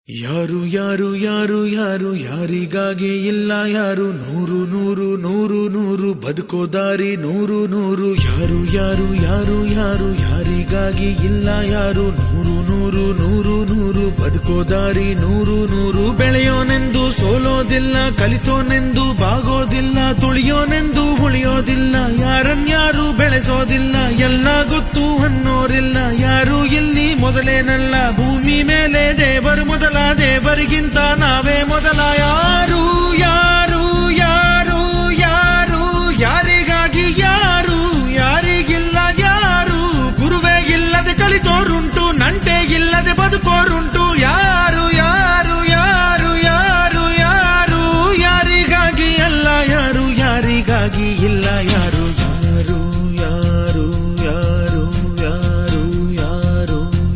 G: ಯಾರು ಯಾರು ಯಾರು ಯಾರು ಯಾರಿಗಾಗಿ ಇಲ್ಲ ಯಾರು ನೂರು ನೂರು ನೂರು ನೂರು ಬದುಕೋ ದಾರಿ ನೂರು ನೂರು ಯಾರು ಯಾರು ಯಾರು ಯಾರು ಯಾರಿಗಾಗಿ ಇಲ್ಲ ಯಾರು ನೂರು ನೂರು ನೂರು ನೂರು ಬದುಕೋ ದಾರಿ ನೂರು ನೂರು ಬೆಳೆಯೋನೆಂದು ಸೋಲೋದಿಲ್ಲ ಕಲಿತೋನೆಂದು ಬಾಗೋದಿಲ್ಲ ತುಳಿಯೋನೆಂದು ಉಳಿಯೋದಿಲ್ಲ ಯಾರನ್ಯಾರು ಬೆಳೆಸೋದಿಲ್ಲ ಎಲ್ಲ ಗೊತ್ತು ಅನ್ನೋರಿಲ್ಲ ಯಾರು ಇಲ್ಲಿ ಮೊದಲೇನಲ್ಲ ಭೂಮಿ ಮೇಲೆ ದೇವರು ಮೊದಲ ದೇವರಿಗಿಂತ ನಾವೇ ಮೊದಲ ಯಾರು ಯಾರು ಯಾರು ಯಾರು ಯಾರಿಗಾಗಿ ಯಾರು ಯಾರಿಗಿಲ್ಲ ಯಾರು ಗುರುವೇ ಇಲ್ಲದೆ ಕಲಿತೋರುಂಟು ನಂಟೆ ಇಲ್ಲದೆ ಬದುಕೋರುಂಟು ಯಾರು ಯಾರು ಯಾರು ಯಾರು ಯಾರು ಯಾರಿಗಾಗಿ ಅಲ್ಲ ಯಾರು ಯಾರಿಗಾಗಿ ಇಲ್ಲ ಯಾರು ಯಾರು ಯಾರು ಯಾರು ಯಾರು ಯಾರು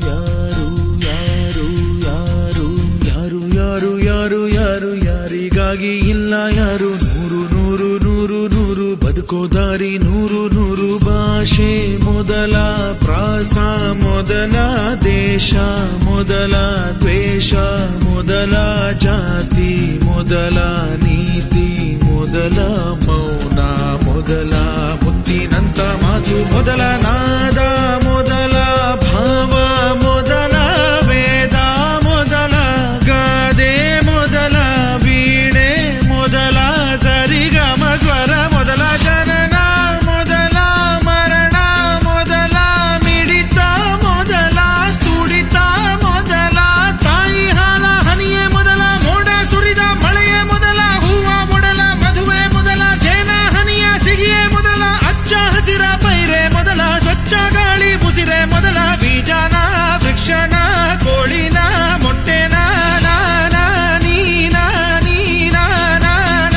G: ಯಾರು ಯಾರು ಯಾರು ಯಾರು ಯಾರು ಯಾರು ಯಾರು ಯಾರಿಗಾಗಿ ಇಲ್ಲ ಯಾರು ನೂರು ನೂರು ನೂರು ನೂರು ಬದುಕೋ ದಾರಿ ನೂರು ನೂರು ಭಾಷೆ ಮೊದಲ ಪ್ರಾಸ ಮೊದಲ ದೇಶ ಮೊದಲ ದ್ವೇಷ ಮೊದಲ ಜಾತಿ ಮೊದಲ ನೀತಿ ಮೊದಲ ಮೌನ ಮೊದಲ ಮುತ್ತಿನಂತ ಮಾತು ಮೊದಲ ನಾದ ಮೊದಲ ಭಾವ ಮೊದಲ ವೇದ ಮೊದಲ ಗಾದೆ ಮೊದಲ ವೀಣೆ ಮೊದಲ ಸರಿಗಮ ಸ್ವರ ಮೊದಲ ಜನನ ಮೊದಲ ಮರಣ ಮೊದಲ ಮಿಡಿತ ಮೊದಲ ತುಡಿತ ಮೊದಲ ತಾಯಿ ಹಾಲ ಹನಿಯೇ ಮೊದಲ ಮೋಡ ಸುರಿದ ಮಳೆಯೇ ಮೊದಲ ಹೂವ ಮೊದಲ ಮದುವೆ ಮೊದಲ ಜೇನ ಹನಿಯ ಸಿಗಿಯೇ ಮೊದಲ ಅಚ್ಚ ಹಸಿರ ಪೈರೆ ಮೊದಲ ಸ್ವಚ್ಛ ಗಾಳಿ ಬುಸಿರೆ ಮೊದಲ ಬೀಜನ ವೃಕ್ಷನ ಕೋಳಿನ ಮೊಟ್ಟೆನ ನಾನ ನೀನ ನೀನ ನಾನ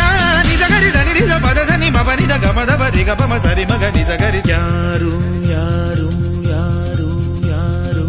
G: ನಿಜ ಗರಿದ ನಿರಿದ ಪದದ ನಿಮ ಬನಿದ ಗಮದ ಬರಿಗ ಪಮ ಸರಿ ಮಗ ನಿಜ ಗರಿ ಯಾರು ಯಾರು ಯಾರು ಯಾರು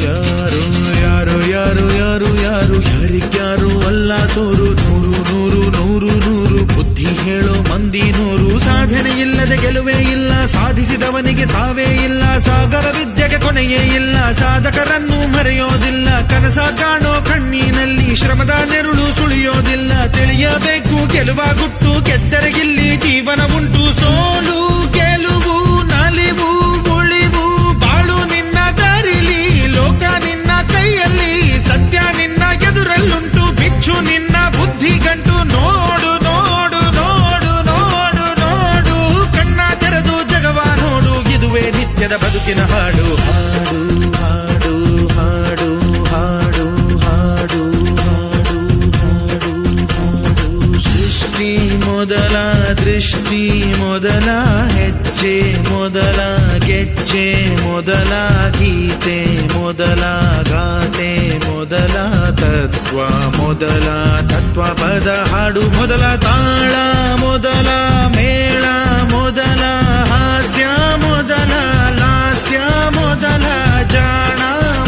G: ಯಾರು ಯಾರು ಯಾರು ಯಾರು ಯಾರು ಯಾರಿಗ್ಯಾರು ಅಲ್ಲ ಸೋರು ನೂರು ನೂರು ನೂರು ನೂರು ಬುದ್ಧಿ ಹೇಳೋ ಮಂದಿ ನೂರು ಸಾಧನೆ ಇಲ್ಲದೆ ಗೆಲುವೇ ಇಲ್ಲ ಸಾಧಿಸಿದವನಿಗೆ ಸಾವೇ ಇಲ್ಲ ಸಾಗರ ವಿದ್ಯೆಗೆ ಕೊನೆಯೇ ಇಲ್ಲ ಸಾಧಕ
E: ಯುವಕರನ್ನು ಮರೆಯೋದಿಲ್ಲ, ಕನಸ ಕಾಣೋ ಕಣ್ಣಿನಲ್ಲಿ ಶ್ರಮದ ನೆರುಳು ಸುಳಿಯೋದಿಲ್ಲ. ತಿಳಿಯಬೇಕು ಗೆಲುವ ಗುಟ್ಟು, ಗೆದ್ದರೆಗಿಲ್ಲಿ ಜೀವನ ಉಂಟು. ಸೋಲು ಗೆಲುವು ನಲಿವು ಉಳಿವು ಬಾಳು ನಿನ್ನ ದಾರಿಲಿ, ಲೋಕ ನಿನ್ನ ಕೈಯಲ್ಲಿ, ಸತ್ಯ ನಿನ್ನ ಎದುರಲ್ಲುಂಟು. ಬಿಚ್ಚು ನಿನ್ನ ಬುದ್ಧಿ ಗಂಟು, ನೋಡು ನೋಡು ನೋಡು ನೋಡು ನೋಡು, ಕಣ್ಣ ತೆರೆದು ಜಗವ ನೋಡು. ಇದುವೇ ನಿತ್ಯದ ಬದುಕಿನ ಹಾಡು. ಹಾಡು ಹಾಡು ಹಾಡು ಹಾಡು ಹಾಡು ಹಾಡು ಹಾಡು. ಸೃಷ್ಟಿ ಮೊದಲ ದೃಷ್ಟಿ ಮೊದಲ ಹೆಜ್ಜೆ ಮೊದಲ ಗೆಜ್ಜೆ ಮೊದಲ ಗೀತೆ ಮೊದಲ ಗಾತೆ ಮೊದಲ ತತ್ವ ಮೊದಲ ತತ್ವ ಪದ ಹಾಡು ಮೊದಲ ತಾಳ ಮೊದಲ ಮೇಳ ಮೊದಲ ಹಾಸ್ಯ ಮೊದಲ ಲಾಸ್ಯ ಮೊದಲ ಜಾಣ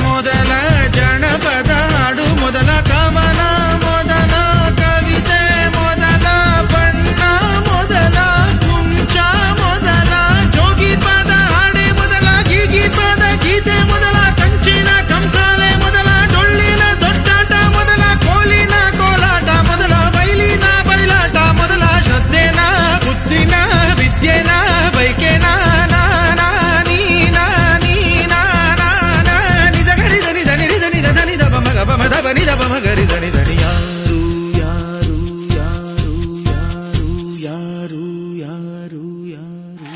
E: ಮೊದಲ ಜನಪದ ಹಾಡು ಮೊದಲ ಕವನ ಮೊದಲ ಕವಿತೆ ಮೊದಲ ಬಣ್ಣ ಮೊದಲ ಕುಂಚ ಮೊದಲ ಜೋಗಿ ಪದ ಹಾಡೆ ಮೊದಲ ಗೀಗಿ ಪದ ಗೀತೆ ಮೊದಲ ಕಂಚಿನ ಕಂಸಾಲೆ ಮೊದಲ ಡೊಳ್ಳಿನ ದೊಡ್ಡಾಟ ಮೊದಲ ಕೋಲಿನ ಕೋಲಾಟ ಮೊದಲ ಬೈಲಿನ ಬಯಲಾಟ ಮೊದಲ ಶ್ರದ್ಧೆನ ಬುದ್ಧಿನ ವಿದ್ಯೆನ ಬೈಕೆನ ಮಗರಿ ಧನಿ ಧನಿ. ಯಾರು ಯಾರು ಯಾರು ಯಾರು ಯಾರು ಯಾರು ಯಾರು.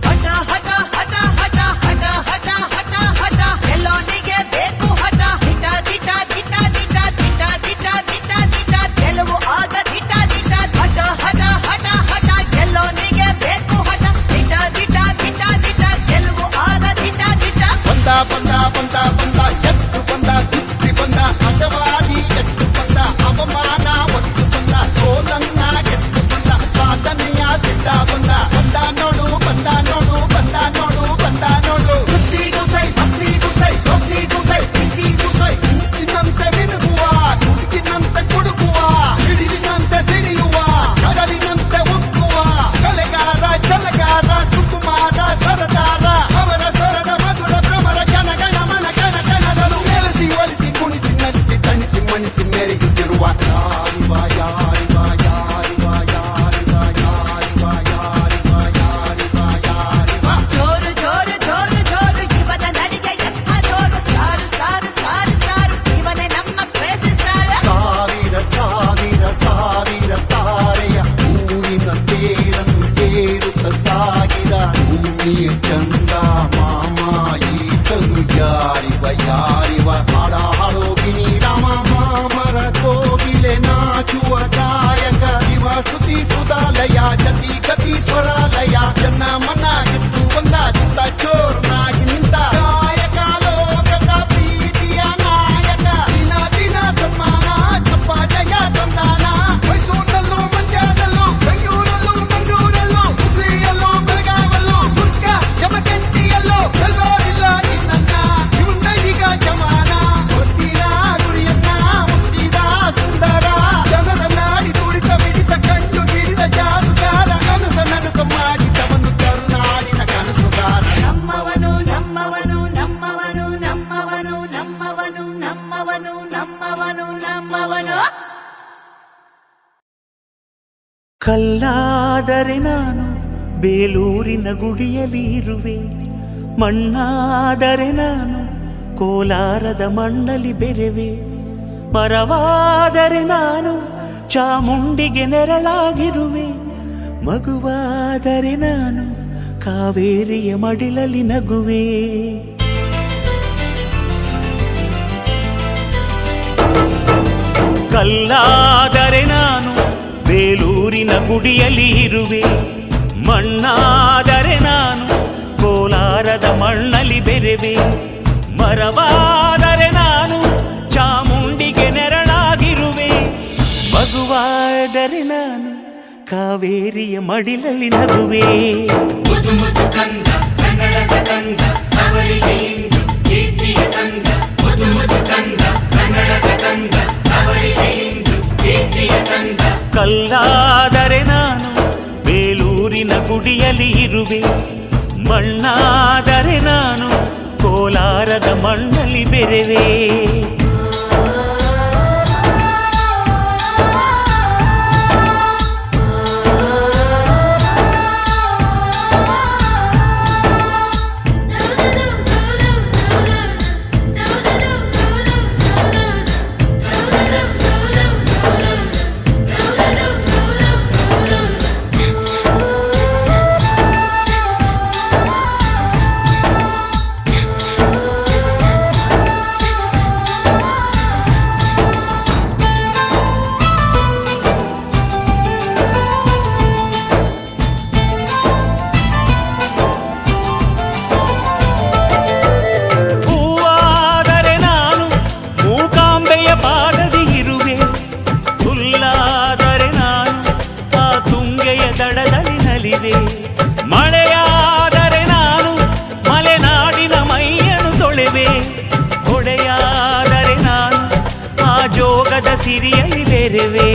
K: ಹಠ ಹಠ ಹಠ ಹಠ ಹಠ ಹಠ ಹಠ ಹಠ ಎಲ್ಲೋನಿಗೆ ಬೇಕು ಹಠ. ದಿಟ ದಿಟ ದಿಟ ದಿಟ ದಿಟ ದಿಟ ದಿಟ ದಿಟ ಗೆಲುವು ಆಗ ದಿಟ ದಿಟ. ಹಠ ಹಠ ಹಠ ಹಠ ಎಲ್ಲೋನಿಗೆ ಬೇಕು ಹಠ. ದಿಟ ದಿಟ ದಿಟ ದಿಟ ಗೆಲುವು ಆಗ ದಿಟ ದಿಟ.
A: ಬಂದ ಬಂದ ಬಂದ ಬಂದ ಎತ್ತು ಬಂದ ಕುಸ್ತಿ ಬಂದ ಅಜವಾದಿ ಎತ್ತು ಬಂದ ಅವಮಾನ ಒತ್ತು ಬಂದ ಸೋಲನ್ನ ಗೆದ್ದು ಬಂದ ಸಾಧನೆಯ ಸಿದ್ಧ ಬಂದ. ಬಂದ ನೋಡು ಬಂದ ನೋಡು ಬಂದ ನೋಡು ಬಂದ ನೋಡು. ಕುಸ್ತಿ ಗುಸೈ ಭಕ್ತಿ ಗುಸೈ ಭಕ್ತಿ ಗುಸೈ ಪ್ರೀತಿ ಗುಸೈ. ಮಿಂಚಿನಂತೆ ಮಿನುಗುವ ಕುಡುಕಿನಂತೆ ಕುಡುಕುವ, ಸಿಡಿಲಿನಂತೆ ಸಿಡಿಯುವ ಕಡಲಿನಂತೆ ಉಕ್ಕುವ. ಕಲೆಗಾರ ಛಲಗಾರ ಸುಕುಮಾರ ಸರದಾರ, ಅವರ ಸ್ವರದ ಮಧುರ ಭ್ರಮರ ಜನಗಣ ಮನ ಗಣ ಗಣಗಳು. ನೆಲೆಸಿ ಒಲಿಸಿ ಕುಣಿಸಿ ನಲಿಸಿ ತಣಿಸಿ ಮಣಿಸಿ ಮೆರೆಯುತ್ತಿರುವ ಯಾರಿವ ಯಾರಿವ ಯಾರಿವ ಯಾರಿವ ಯಾರಿವ ಯಾರಿವ ಯಾರಿವ ಯಾರಿವ.
K: ಜೋರು ಜೋರು ಜೋರು ಜೋರು ಇವನ ನಡಿಗೆ ಎಂಥ ಜೋರು. ಸ್ಟಾರ್ ಸ್ಟಾರ್ ಸ್ಟಾರ್ ಸ್ಟಾರ್ ಇವನೇ ನಮ್ಮ ಕ್ರೇಜಿ ಸ್ಟಾರ್.
A: ಸಾವಿರ ಸಾವಿರ ಸಾವಿರ ತಾರೆಯ ಊರಿನ ತೇರನ್ನು ತೇರುತ್ತ ಸಾಗಿದ ಭೂಮಿಯ ಚಂದ ಮಾಮ ಈತನು ಯಾರಿವ ಯಾರಿವ. ಹಾಡ ಹಾಡೋಗಿನಿ ರಾಮ ಮಾಮರ ಕೋಗಿಲೆ ನಾಚುವ ಗಾಯಕ ಶಿವ ಸ್ತುತಿ ಸುಧಾಲಯ ಜತಿ ಗತಿ ಸ್ವರಾಲಯ. ಜನ ಮನ ಗೆದ್ದು ಬಂದ ಚಿತ್ತ ಚೋರ್ನಾಗಿ ನಿಂತ ಗಾಯಕ ಲೋಕದ ಪ್ರೀತಿಯ ನಾಯಕ. ದಿನ ದಿನ ಸನ್ಮಾನ ಚಪ್ಪಾಟೆಯ ತಂದಾನ. ಮೈಸೂರಲ್ಲೂ ಮಂಡ್ಯದಲ್ಲೂ ಬೆಂಗಳೂರಲ್ಲೂ ಮಂಗಳೂರಲ್ಲೂ ಹುಬ್ಳಿಯಲ್ಲೂ ಬೆಳಗಾವಲ್ಲೂ ದುರ್ಗ ಯಮಕಂಠಿಯಲ್ಲೂ ಎಲ್ಲೋರಿಲ್ಲ ನಿನ್ನ ಇವನ್ನ ಈಗ ಜಮಾನ. ಗೊತ್ತಿರ ಗುರಿಯನ್ನ ಮುಟ್ಟಿದ ಸುಂದರ, ಜನರ ನಾಡಿ ತುಡಿತ ಮಿಡಿತ ಕಂಡು ಹಿಡಿದ ಜಾದುಗಾರ. ಕನಸ ನನಸ ಮಾಡಿದವನು ಕರುನಾಡಿನ ಕನಸುಗಾರ.
K: ನಮ್ಮವನು ನಮ್ಮವನು ನಮ್ಮವನು ನಮ್ಮವನು ನಮ್ಮವನು ನಮ್ಮವನು ನಮ್ಮವನು ನಮ್ಮವನು.
M: ಕಲ್ಲಾದರೆ ನಾನು ಬೇಲೂರಿನ ಗುಡಿಯಲ್ಲಿ ಇರುವೆ, ಮಣ್ಣಾದರೆ ನಾನು ಕೋಲಾರದ ಮಣ್ಣಲ್ಲಿ ಬೆರೆವೆ. ಮರವಾದರೆ ನಾನು ಚಾಮುಂಡಿಗೆ ನೆರಳಾಗಿರುವೆ, ಮಗುವಾದರೆ ನಾನು ಕಾವೇರಿಯ ಮಡಿಲಲ್ಲಿ ನಗುವೆ. ಕಲ್ಲಾದರೆ ನಾನು ಬೇಲೂರಿನ ಗುಡಿಯಲ್ಲಿ ಇರುವೆ, ಮಣ್ಣಾದರೆ ನಾನು ಕೋಲಾರದ ಮಣ್ಣಲ್ಲಿ ಬೆರೆವೆ. ಮರವಾದರೆ ನಾನು ಚಾಮುಂಡಿಗೆ ನೆರಳಾಗಿರುವೆ, ಮಗುವಾದರೆ ನಾನು ಕಾವೇರಿಯ ಮಡಿಲಲ್ಲಿ ನಗುವೆ.
K: ಮುದು ಮುದು ಕಂದ ಕನ್ನಡದ ಕಂದ ಅವರಿಗೆ ಇಂದು ಕೀರ್ತಿಯ
M: ಮಣ್ಣಾದರೆ ನಾನು ಕೋಲಾರದ ಮಣ್ಣಲ್ಲಿ ಬೆರೆವೆ. ಮಳೆಯಾದರೆ ನಾನು ಮಲೆನಾಡಿನ ಮೈಯನ್ನು ತೊಳೆವೆ. ಹೊಳೆಯಾದರೆ ನಾನು ಆ ಜೋಗದ ಸಿರಿಯಲ್ಲಿ ಬೆರೆವೆ.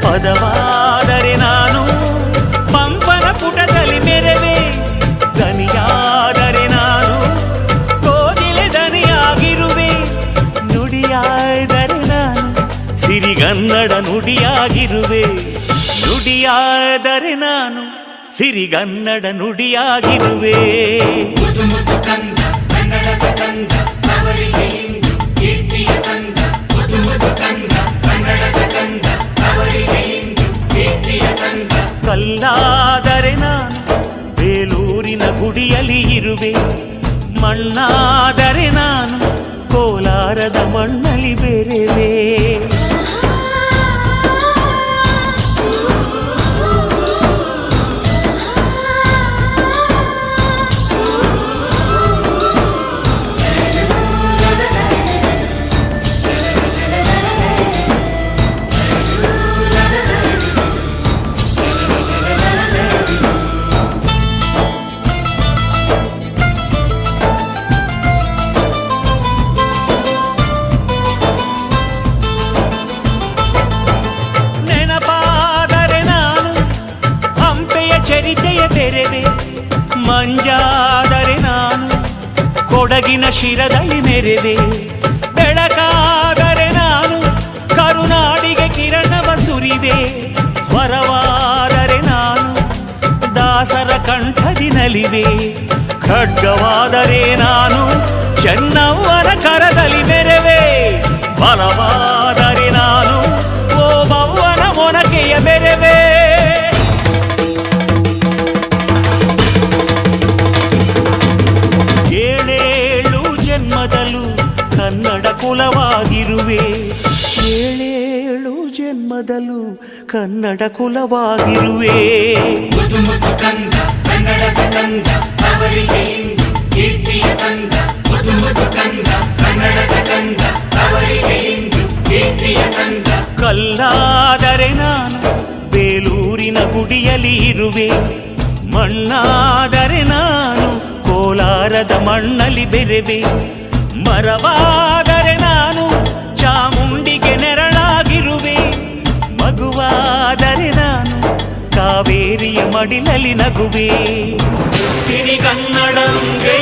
M: ಪದವಾದರೆ ನಾನು ಪಂಪನ ಪುಟದಲ್ಲಿ ಮೆರೆವೆ. ದನಿಯಾದರೆ ನಾನು ಕೋಗಿಲೆ ದನಿಯಾಗಿರುವೆ. ನುಡಿಯಾದರೆ ನಾನು ಸಿರಿಗನ್ನಡ ನುಡಿಯಾಗಿರುವೆ. ನುಡಿಯಾದರೆ ನಾನು ಸಿರಿಗನ್ನಡ ನುಡಿಯಾಗಿರುವೆ. ಕಲ್ಲಾದರೆ ನಾನು ಬೇಲೂರಿನ ಗುಡಿಯಲ್ಲಿ ಇರುವೆ. ಮಣ್ಣಾದರೆ ನಾನು ಕೋಲಾರದ ಮಣ್ಣಲ್ಲಿ ಬೆರೆವೆ. ಚರಿತೆಯ ಬೆರೆವೆ. ಮಂಜಾದರೆ ನಾನು ಕೊಡಗಿನ ಶಿರದಲ್ಲಿ ಮೆರೆವೆ. ಬೆಳಕಾದರೆ ನಾನು ಕರುನಾಡಿಗೆ ಕಿರಣವ ಸುರಿವೆ. ಸ್ವರವಾದರೆ ನಾನು ದಾಸರ ಕಂಠದಿ ನಲಿವೆ. ಖಡ್ಗವಾದರೆ ನಾನು ಚೆನ್ನವ್ವನ ಕರದಲ್ಲಿ ಮೆರೆವೆ. ಬಲವಾದರೆ ನಾನು ಓಬವ್ವನ ಮೊನಕೆಯ ಬೆರೆವೆ. ಕನ್ನಡ ಕುಲವಾಗಿರುವೆ. ಏಳೇಳು ಜನ್ಮದಲ್ಲೂ ಕನ್ನಡ ಕುಲವಾಗಿರುವೆ. ಕಲ್ಲಾದರೆ ನಾನು ಬೇಲೂರಿನ ಗುಡಿಯಲ್ಲಿ ಇರುವೆ. ಮಣ್ಣಾದರೆ ನಾನು ಕೋಲಾರದ ಮಣ್ಣಲ್ಲಿ ಬೆರೆವೆ. ಮರವಾದರೆ ನಾನು ಚಾಮುಂಡಿಗೆ ನೆರಳಾಗಿರುವೆ. ಮಗುವಾದರೆ ನಾನು ಕಾವೇರಿಯ ಮಡಿಲಲ್ಲಿ ನಗುವೆ. ಸಿರಿಗನ್ನಡಂಗೆ